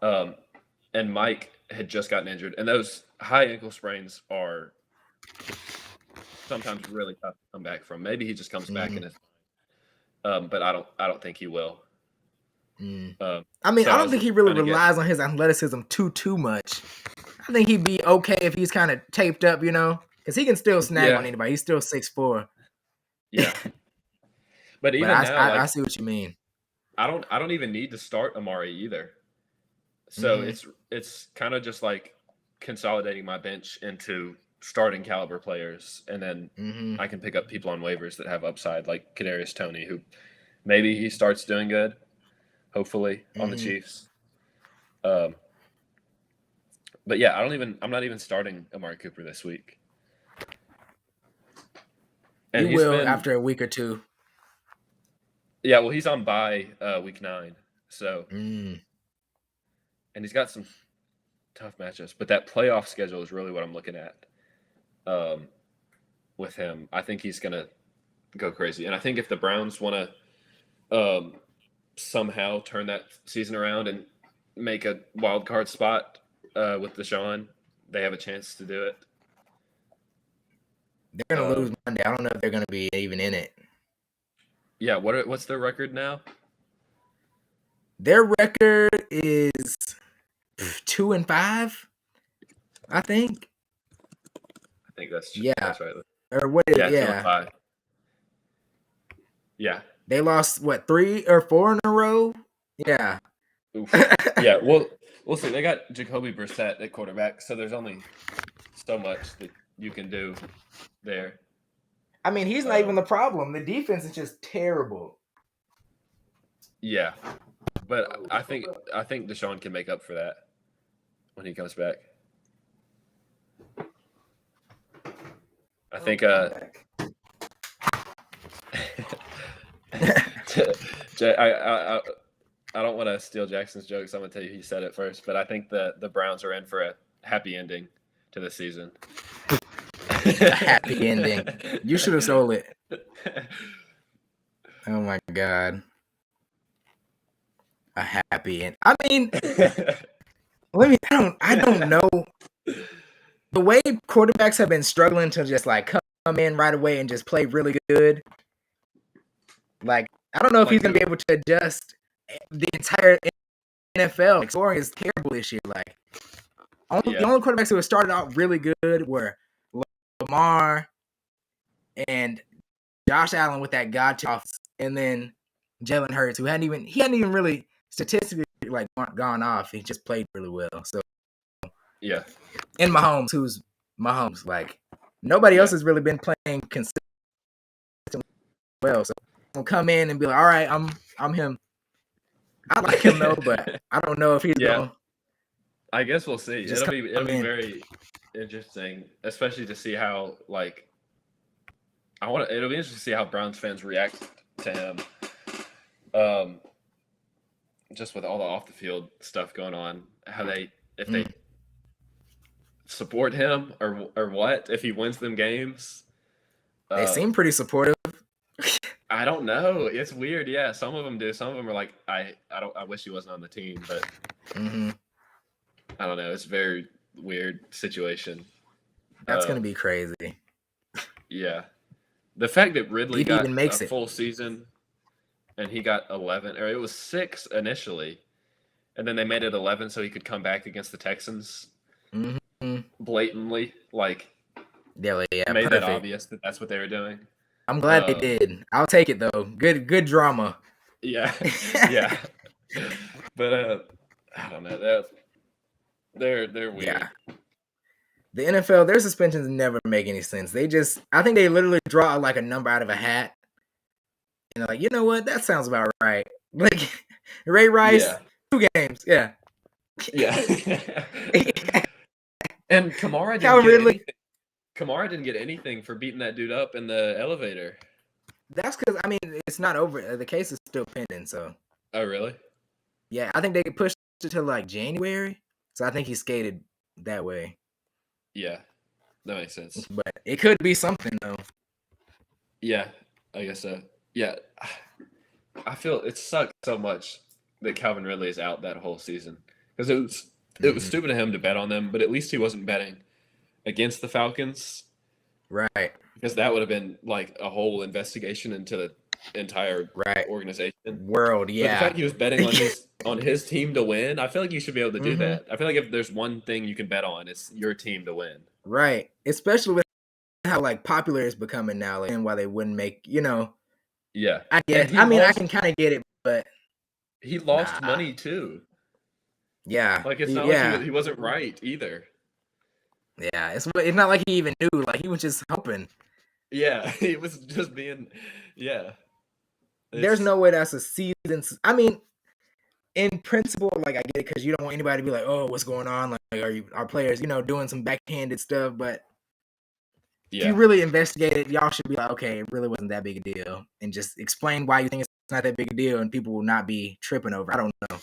And Mike had just gotten injured, and those high ankle sprains are sometimes really tough to come back from. Maybe he just comes back and it's fine. But I don't think he will. I don't think he really relies on his athleticism too much. I think he'd be okay if he's kind of taped up, because he can still snag on anybody. He's still 6'4". Yeah. But even now, I see what you mean. I don't even need to start Amari either. So it's kind of just like consolidating my bench into starting caliber players, and then I can pick up people on waivers that have upside, like Kadarius Toney, who maybe he starts doing good, hopefully on the Chiefs. But yeah, I'm not even starting Amari Cooper this week. And you will after a week or two. Yeah, well, he's on bye week 9, so and he's got some tough matchups, but that playoff schedule is really what I'm looking at with him. I think he's gonna go crazy, and I think if the Browns want to somehow turn that season around and make a wild card spot with Deshaun, they have a chance to do it. They're gonna lose Monday. I don't know if they're gonna be even in it. Yeah, what's their record now? Their record is 2-5, I think. I think that's Yeah. That's right. Or what is 2-5. Yeah. They lost 3 or 4 in a row? Yeah. Oof. Yeah, we'll see. They got Jacoby Brissett at quarterback, so there's only so much that you can do there. I mean, he's not even the problem. The defense is just terrible. Yeah. But I think Deshaun can make up for that when he comes back. I think I don't want to steal Jackson's jokes. I'm gonna tell you he said it first, but I think the Browns are in for a happy ending to the season. A happy ending. You should have stole it. Oh my God. A happy end. I mean, I don't know. The way quarterbacks have been struggling to just like come in right away and just play really good. Like, I don't know if he's gonna be able to adjust the entire NFL. Like, scoring is terrible this year. Like, the only quarterbacks who have started out really good were Lamar and Josh Allen with that gotcha offense, and then Jalen Hurts, who hadn't even really statistically like gone off. He just played really well. So yeah, and Mahomes, who's Mahomes, like nobody else has really been playing consistently well. So he'll come in and be like, all right, I'm him. I like him though, but I don't know if he's gonna. I guess we'll see. It'll be very interesting, especially to see how like it'll be interesting to see how Browns fans react to him. Just with all the off the field stuff going on, how they support him or what if he wins them games. They seem pretty supportive. I don't know. It's weird. Yeah, some of them do. Some of them are like, I wish he wasn't on the team, but I don't know. It's a very weird situation. That's gonna be crazy. Yeah, the fact that Ridley got a full season and he got 11, or it was 6 initially, and then they made it 11 so he could come back against the Texans. Blatantly, like, made perfect. That obvious that that's what they were doing. I'm glad they did. I'll take it though. Good drama. Yeah, yeah. But I don't know. They're weird. Yeah. The NFL, their suspensions never make any sense. I think they literally draw like a number out of a hat, and they're like, you know what? That sounds about right. Like Ray Rice, 2 games. Yeah. Yeah. And Kamara didn't get anything for beating that dude up in the elevator. That's because, I mean, it's not over. The case is still pending, so. Oh, really? Yeah, I think they pushed it to like January, so I think he skated that way. Yeah, that makes sense. But it could be something, though. Yeah, I guess so. Yeah, I feel it sucks so much that Calvin Ridley is out that whole season because it was stupid of him to bet on them, but at least he wasn't betting against the Falcons. Right. Because that would have been like a whole investigation into the entire organization. World, yeah. But the fact he was betting on his team to win, I feel like you should be able to do that. I feel like if there's one thing you can bet on, it's your team to win. Right. Especially with how like popular it's becoming now, like, and why they wouldn't make, Yeah. I guess. I mean, I can kind of get it, but he lost money too. Yeah. Like it's not like he wasn't right either. Yeah, it's not like he even knew. Like he was just hoping. Yeah, he was just being. Yeah. There's no way that's a season. I mean, in principle, like I get it because you don't want anybody to be like, "Oh, what's going on?" Like, are players, doing some backhanded stuff? But if you really investigate it, y'all should be like, "Okay, it really wasn't that big a deal," and just explain why you think it's not that big a deal, and people will not be tripping over. I don't know.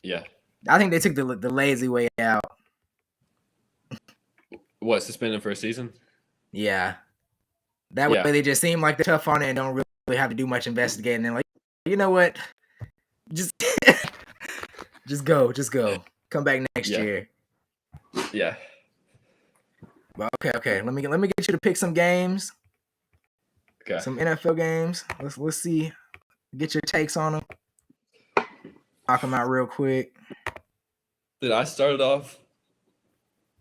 Yeah, I think they took the lazy way out. What, suspend him for a season? Yeah. That way they just seem like they're tough on it and don't really have to do much investigating. And like, you know what? Just just go. Come back next year. Yeah. Well, okay. Let me get you to pick some games. Okay. Some NFL games. Let's see. Get your takes on them. Talk them out real quick. Did I started off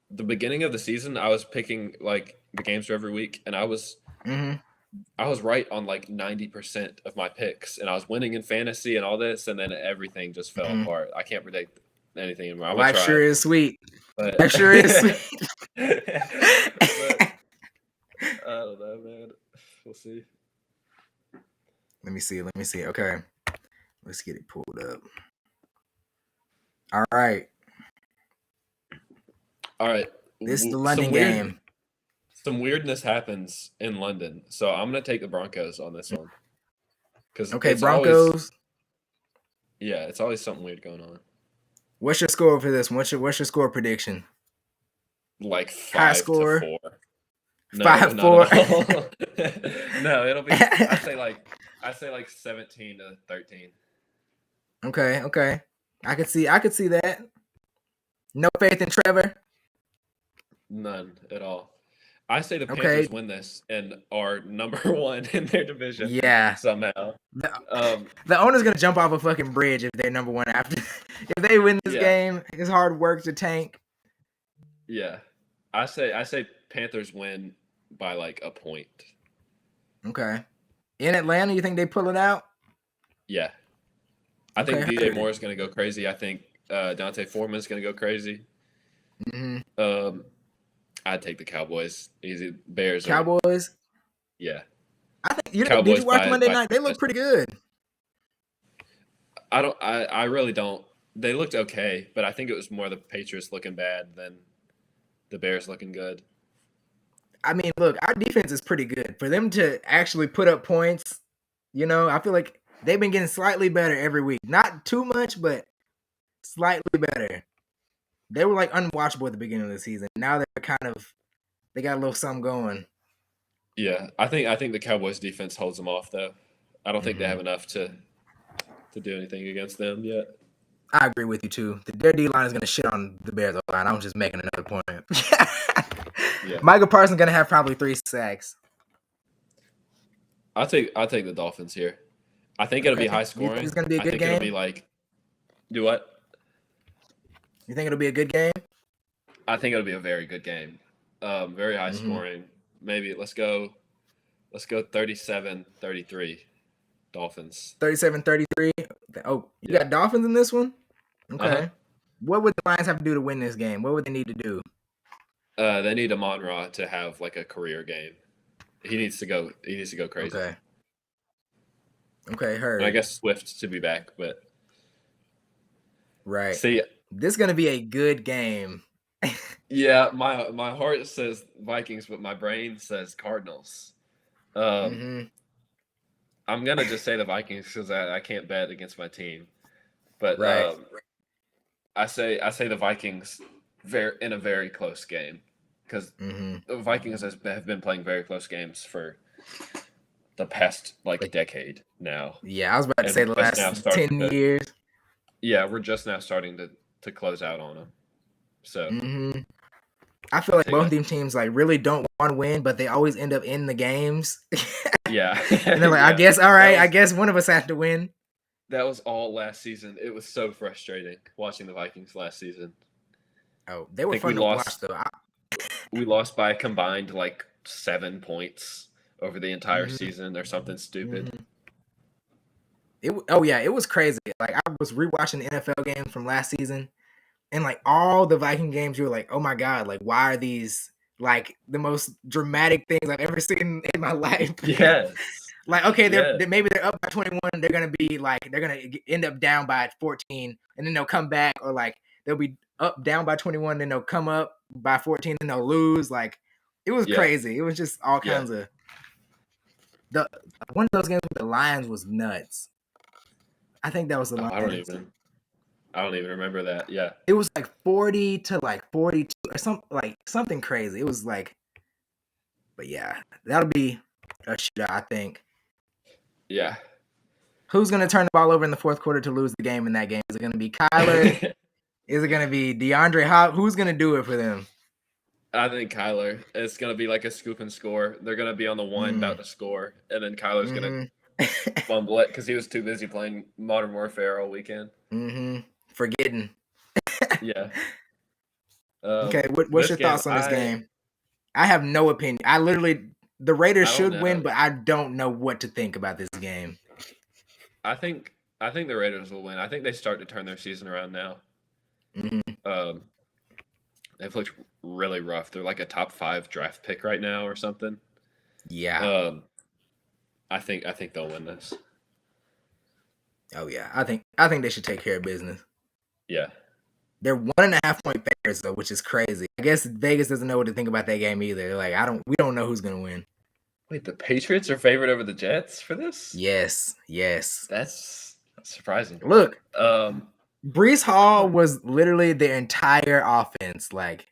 the beginning of the season? I was picking like the games for every week, and I was right on like 90% of my picks, and I was winning in fantasy and all this, and then everything just fell apart. I can't predict anything anymore. I'm Life gonna try. Sure is sweet. But, Life sure is sweet. but I don't know, man. We'll see. Let me see. Okay. Let's get it pulled up. All right. This is the London game. Some weirdness happens in London, so I'm gonna take the Broncos on this one. Okay, Broncos. It's always something weird going on. What's your score for this one? What's your score prediction? Like 5-4. No, 5-4. No, it'll be. I say like 17-13. Okay. I could see that. No faith in Trevor. None at all. I say the Panthers win this and are number 1 in their division. Yeah. Somehow. The owner's gonna jump off a fucking bridge if they're number 1 after. If they win this game, it's hard work to tank. Yeah. I say Panthers win by like a point. Okay. In Atlanta, you think they pull it out? Yeah. I think DJ Moore is going to go crazy. I think Dante Foreman is going to go crazy. I'd take the Cowboys. Easy. Bears. Cowboys? Yeah. I think did you watch Monday night? They look pretty good. I really don't. They looked okay, but I think it was more the Patriots looking bad than the Bears looking good. I mean, look, our defense is pretty good. For them to actually put up points, I feel like they've been getting slightly better every week. Not too much, but slightly better. They were like unwatchable at the beginning of the season. Now they got a little something going. Yeah, I think the Cowboys defense holds them off though. I don't think they have enough to do anything against them yet. I agree with you too. Their D line is gonna shit on the Bears line. I'm just making another point. Yeah. Michael Parsons gonna have probably 3 sacks. I'll take the Dolphins here. I think it'll be high scoring. It's gonna be a good game. It'll be like, do what? You think it'll be a good game? I think it'll be a very good game. Very high scoring. Maybe let's go 37-33. Dolphins. 37-33. Oh, you got Dolphins in this one? Okay. What would the Lions have to do to win this game? What would they need to do? They need Amon-Ra to have like a career game. He needs to go crazy. Okay, heard. And I guess Swift to be back, but right. See, this is gonna be a good game. Yeah, my heart says Vikings, but my brain says Cardinals. I'm gonna just say the Vikings because I can't bet against my team, but I say the Vikings in a very close game because the Vikings have been playing very close games for the past decade now. Yeah, I was about to say the last 10 years. Yeah, we're just now starting to close out on them. So I feel like both these teams really don't want to win, but they always end up in the games. Yeah. And they're like, I guess, all right, I guess one of us has to win. That was all last season. It was so frustrating watching the Vikings last season. Oh, they were fun to watch, though. We lost by a combined 7 points over the entire season or something stupid. It was crazy. I was rewatching the NFL games from last season, and all the Viking games, you were like, oh my God, why are these the most dramatic things I've ever seen in my life? Yes. Maybe they're up by 21. They're gonna be they're gonna end up down by 14, and then they'll come back, or they'll be up down by 21, then they'll come up by 14, and they'll lose. It was crazy. It was just all kinds of. One of those games with the Lions was nuts. I think that was the Lions. I don't even remember that. Yeah. It was 40 to 42 or something crazy. It was but yeah, that'll be a shootout, I think. Yeah. Who's going to turn the ball over in the fourth quarter to lose the game in that game? Is it going to be Kyler? Is it going to be DeAndre Hop? Who's going to do it for them? I think Kyler. It's going to be like a scoop and score. They're going to be on the one about to score, and then Kyler's going to fumble it because he was too busy playing Modern Warfare all weekend. Forgetting. Yeah. Okay, what's your thoughts on this game? I have no opinion. The Raiders should win, but I don't know what to think about this game. I think the Raiders will win. I think they start to turn their season around now. They've looked really rough. They're like a top 5 draft pick right now or something. Yeah. I think they'll win this. Oh yeah, I think they should take care of business. Yeah. They're 1.5 point favorites though, which is crazy. I guess Vegas doesn't know what to think about that game either. They're like, we don't know who's gonna win. Wait, the Patriots are favored over the Jets for this? Yes. That's surprising. Look, Breece Hall was literally their entire offense. Like,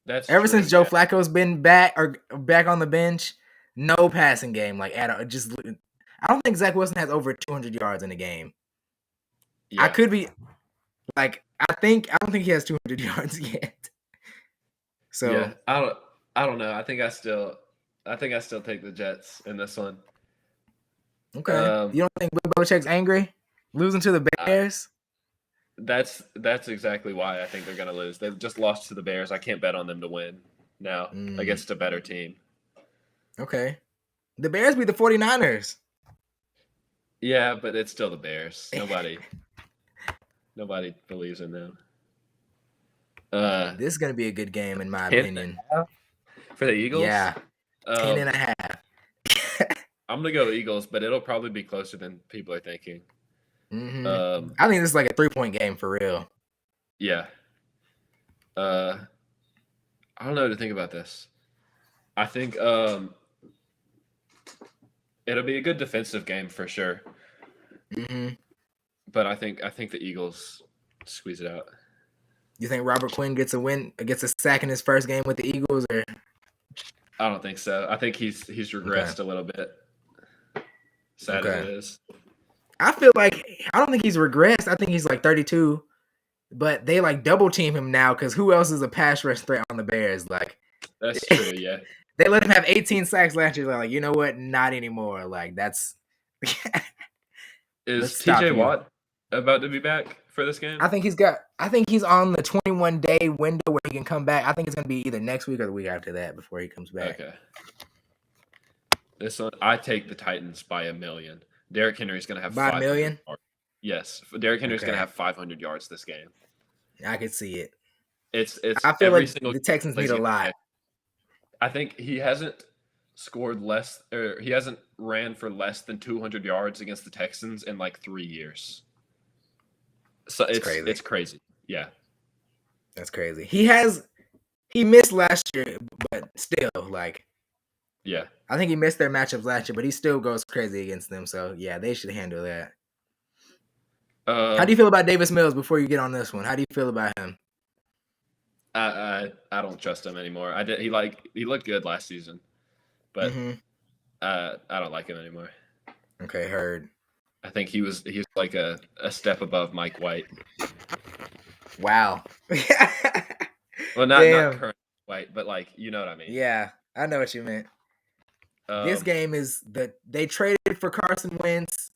that's ever true, since Joe Flacco's been back on the bench, no passing game. Like, at all. Just, I don't think Zach Wilson has over 200 yards in a game. Yeah. I could be, like, I don't think he has 200 yards yet. So yeah, I don't know. I think I still take the Jets in this one. Okay. You don't think Bill Belichick's angry losing to the Bears? That's exactly why I think they're going to lose. They've just lost to the Bears. I can't bet on them to win now against a better team. Okay. The Bears beat the 49ers. Yeah, but it's still the Bears. Nobody believes in them. This is going to be a good game, in my opinion. For the Eagles? Yeah. 10.5. I'm going to go Eagles, but it'll probably be closer than people are thinking. I think this is like a 3-point game for real. Yeah. I don't know what to think about this. I think it'll be a good defensive game for sure. But I think the Eagles squeeze it out. You think Robert Quinn gets a sack in his first game with the Eagles, or? I don't think so. I think he's regressed a little bit. Sad as it is. I feel like I don't think he's regressed. I think he's like 32, but they like double team him now because who else is a pass rush threat on the Bears? Like, that's true. Yeah. They let him have 18 sacks last year. They're like, you know what? Not anymore. Like, that's. Is TJ Watt about to be back for this game? I think he's on the 21-day window where he can come back. I think it's going to be either next week or the week after that before he comes back. Okay. This one, I take the Titans by 1 million. Derrick Henry's going to have 500 million? yards. Yes. Derrick Henry's going to have 500 yards this game. I could see it. I feel like the Texans need a lot. I think he hasn't scored less, or he hasn't ran for less than 200 yards against the Texans in like 3 years. So it's crazy. It's crazy. Yeah. That's crazy. He missed last year, but still, like. Yeah. I think he missed their matchups last year, but he still goes crazy against them. So, yeah, they should handle that. How do you feel about Davis Mills before you get on this one? How do you feel about him? I don't trust him anymore. He looked good last season, but I don't like him anymore. Okay, heard. I think he's like a step above Mike White. Wow. Well, not current White, but like, you know what I mean. Yeah, I know what you meant. This game is they traded for Carson Wentz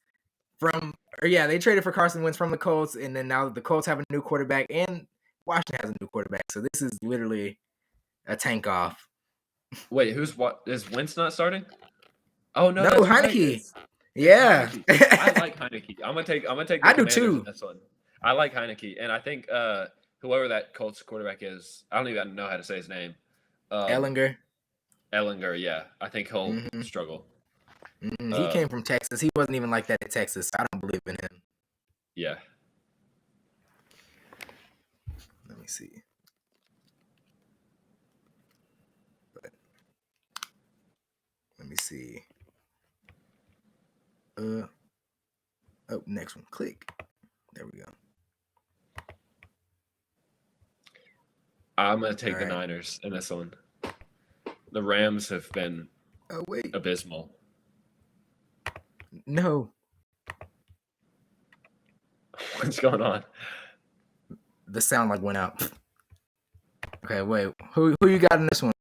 from the Colts, and then now the Colts have a new quarterback and Washington has a new quarterback. So this is literally a tank off. Wait, is Wentz not starting? Oh no, Heineke. Right. Yeah, Heineke. I like Heineke. I'm gonna take. The I do too. In this one. I like Heineke, and I think whoever that Colts quarterback is, I don't even know how to say his name. Ellinger, yeah. I think he'll struggle. He came from Texas. He wasn't even like that at Texas. So I don't believe in him. Yeah. Let me see. Next one. Click. There we go. I'm going to take the Niners in this one. The Rams have been abysmal. No. What's going on? The sound like went out. Okay, wait. Who you got in this one?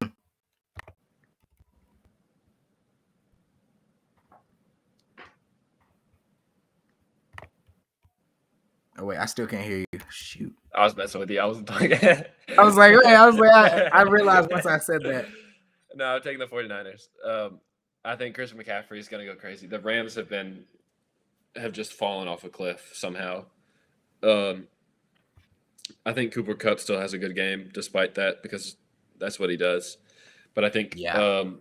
Oh wait, I still can't hear you. Shoot. I was messing with you. I wasn't talking. I was like, I realized once I said that. No, I'm taking the 49ers. I think Christian McCaffrey is going to go crazy. The Rams have just fallen off a cliff somehow. I think Cooper Kupp still has a good game despite that because that's what he does. But I think Debo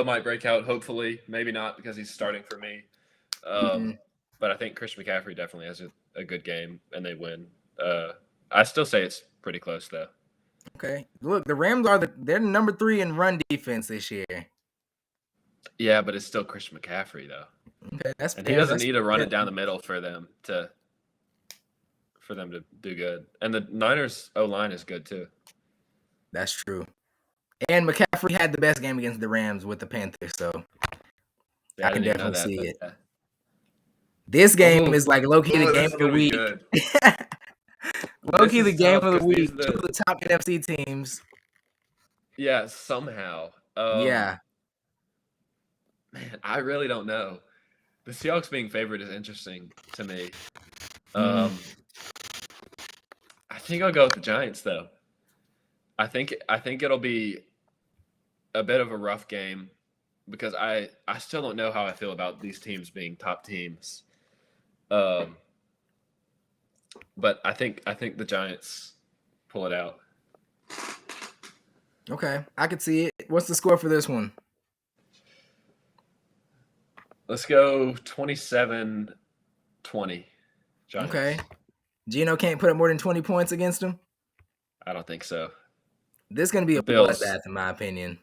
might break out, hopefully. Maybe not because he's starting for me. But I think Christian McCaffrey definitely has a good game, and they win. I still say it's pretty close, though. Okay. Look, the Rams they're number 3 in run defense this year. Yeah, but it's still Christian McCaffrey, though. Okay, that's and fair. He doesn't need to run it down the middle for them to do good. And the Niners O-line is good, too. That's true. And McCaffrey had the best game against the Rams with the Panthers, so I can definitely see it. Yeah. This game is like low-key the game of the week. Low-key the game of the week. 2 of the top NFC teams. Yeah, somehow. Yeah. Man, I really don't know. The Seahawks being favored is interesting to me. I think I'll go with the Giants, though. I think it'll be a bit of a rough game because I still don't know how I feel about these teams being top teams. But I think the Giants pull it out. Okay, I can see it. What's the score for this one? Let's go 27-20. Giants. Okay. Geno can't put up more than 20 points against him? I don't think so. This is going to be a bloodbath, in my opinion.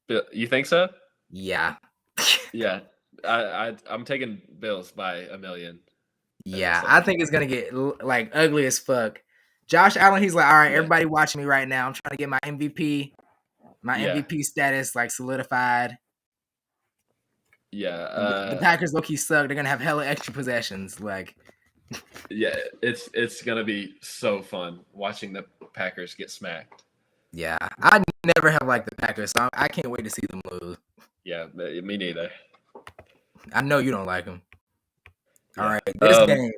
You think so? Yeah. Yeah. I'm taking Bills by 1 million. Yeah, I think it's going to get like ugly as fuck. Josh Allen, he's like, all right, everybody watching me right now. I'm trying to get my MVP status like solidified. Yeah. The Packers low-key suck. They're going to have hella extra possessions. Like, yeah, it's going to be so fun watching the Packers get smacked. Yeah, I never have liked the Packers, so I can't wait to see them lose. Yeah, me neither. I know you don't like them. Yeah. All right, this game.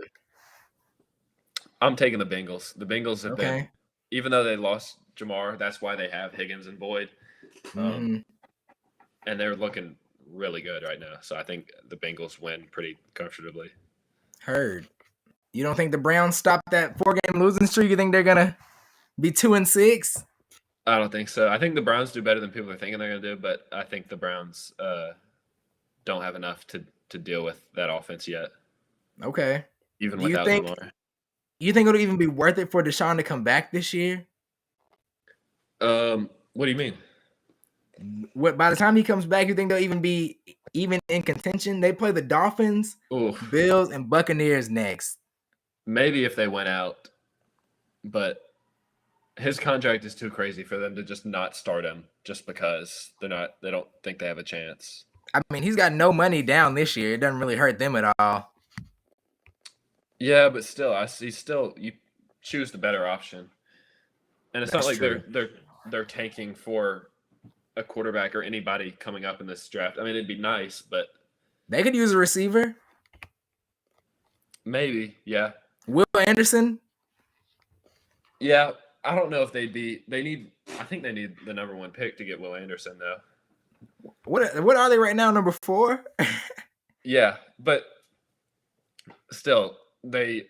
I'm taking the Bengals. The Bengals have been, even though they lost Jamar, that's why they have Higgins and Boyd. And they're looking really good right now. So I think the Bengals win pretty comfortably. Heard. You don't think the Browns stop that 4-game losing streak? You think they're going to be 2-6? I don't think so. I think the Browns do better than people are thinking they're going to do, but I think the Browns don't have enough to deal with that offense yet. Okay. Even without Lamar. You think it'll even be worth it for Deshaun to come back this year? What do you mean? By the time he comes back, you think they'll even be in contention? They play the Dolphins, Bills, and Buccaneers next. Maybe if they went out, but his contract is too crazy for them to just not start him just because they don't think they have a chance. I mean, he's got no money down this year. It doesn't really hurt them at all. Yeah, but still, you choose the better option. And it's not like they're tanking for a quarterback or anybody coming up in this draft. I mean, it'd be nice, but they could use a receiver. Maybe, yeah. Will Anderson? Yeah, I don't know if I think they need the number 1 pick to get Will Anderson, though. What are they right now, number 4? Yeah, but still, I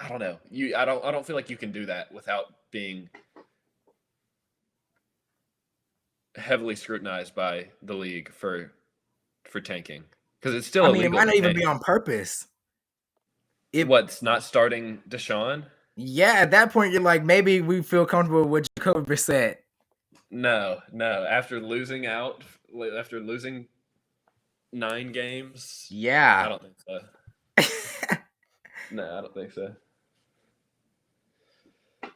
don't know. I don't feel like you can do that without being heavily scrutinized by the league for tanking. Because it's still illegal. It might not even be on purpose. What's not starting Deshaun? Yeah, at that point, you're like, maybe we feel comfortable with Jacoby Brissett. No. After losing 9 games, yeah, I don't think so. No, I don't think so.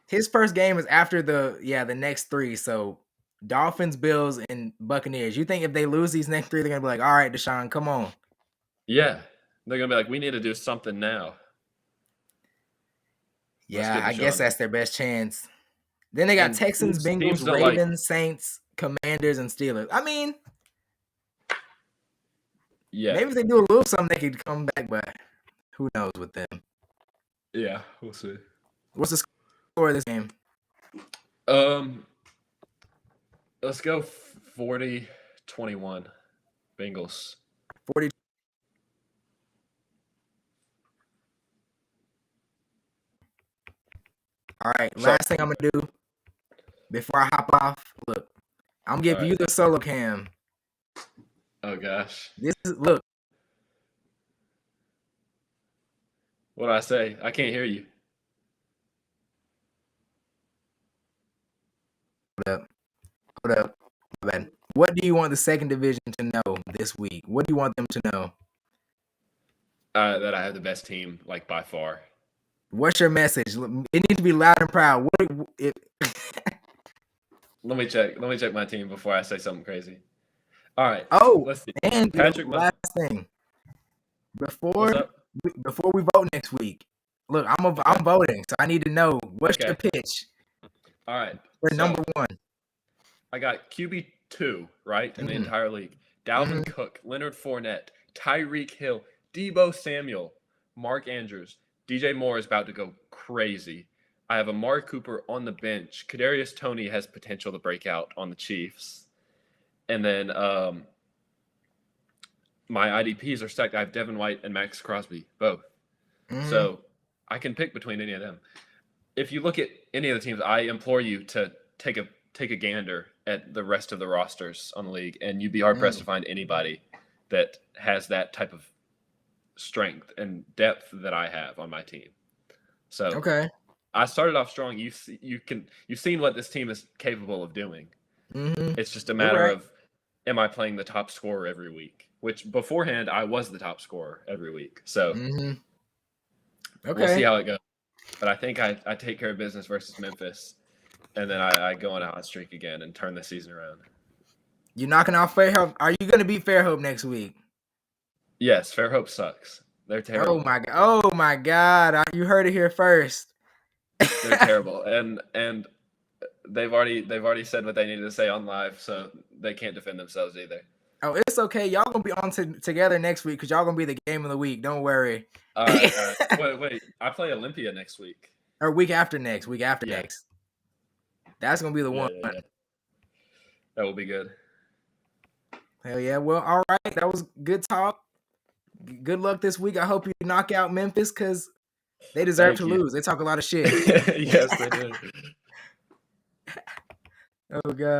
His first game is after the next 3. So Dolphins, Bills, and Buccaneers. You think if they lose these next 3, they're gonna be like, all right, Deshaun, come on. Yeah. They're gonna be like, we need to do something now. Yeah, I guess that's their best chance. Then they got And Texans, teams Bengals, don't Ravens, Saints, Commanders, and Steelers. I mean, yeah, maybe if they do a little something, they could come back, but who knows with them. yeah, we'll see. What's the score of this game? Let's go 40-21 Bengals. 40. All right, last thing I'm gonna do before I hop off. Look, I'm gonna give you the solo cam. Oh gosh. Look. What did I say? I can't hear you. Hold up. My bad. What do you want the second division to know this week? What do you want them to know? That I have the best team, like by far. What's your message? It needs to be loud and proud. Let me check my team before I say something crazy. All right. Oh, let's see. and Patrick, last thing. Before we vote next week, look, I'm voting, so I need to know what's your pitch. All right. For number one. I got QB2, right, in the entire league. Dalvin Cook, Leonard Fournette, Tyreek Hill, Deebo Samuel, Mark Andrews. DJ Moore is about to go crazy. I have Amari Cooper on the bench. Kadarius Toney has potential to break out on the Chiefs. And then my IDPs are stacked. I have Devin White and Max Crosby, both. So I can pick between any of them. If you look at any of the teams, I implore you to take a gander at the rest of the rosters on the league, and you'd be hard-pressed to find anybody that has that type of strength and depth that I have on my team. So I started off strong. You've seen what this team is capable of doing. It's just a matter of, am I playing the top scorer every week? Which beforehand I was the top scorer every week. So we'll see how it goes. But I think I take care of business versus Memphis, and then I go on a hot streak again and turn the season around. You knocking off Fairhope? Are you going to beat Fairhope next week? Yes, Fairhope sucks. They're terrible. Oh my God! You heard it here first. They're terrible, and they've already said what they needed to say on live, so they can't defend themselves either. Oh, it's okay. Y'all gonna be on together next week because y'all gonna be the game of the week. Don't worry. All right. Wait. I play Olympia next week. Or week after next. Next. That's gonna be the one. Yeah. That will be good. Hell yeah. Well, all right. That was good talk. Good luck this week. I hope you knock out Memphis because they deserve to lose. They talk a lot of shit. Yes, they do. Oh God.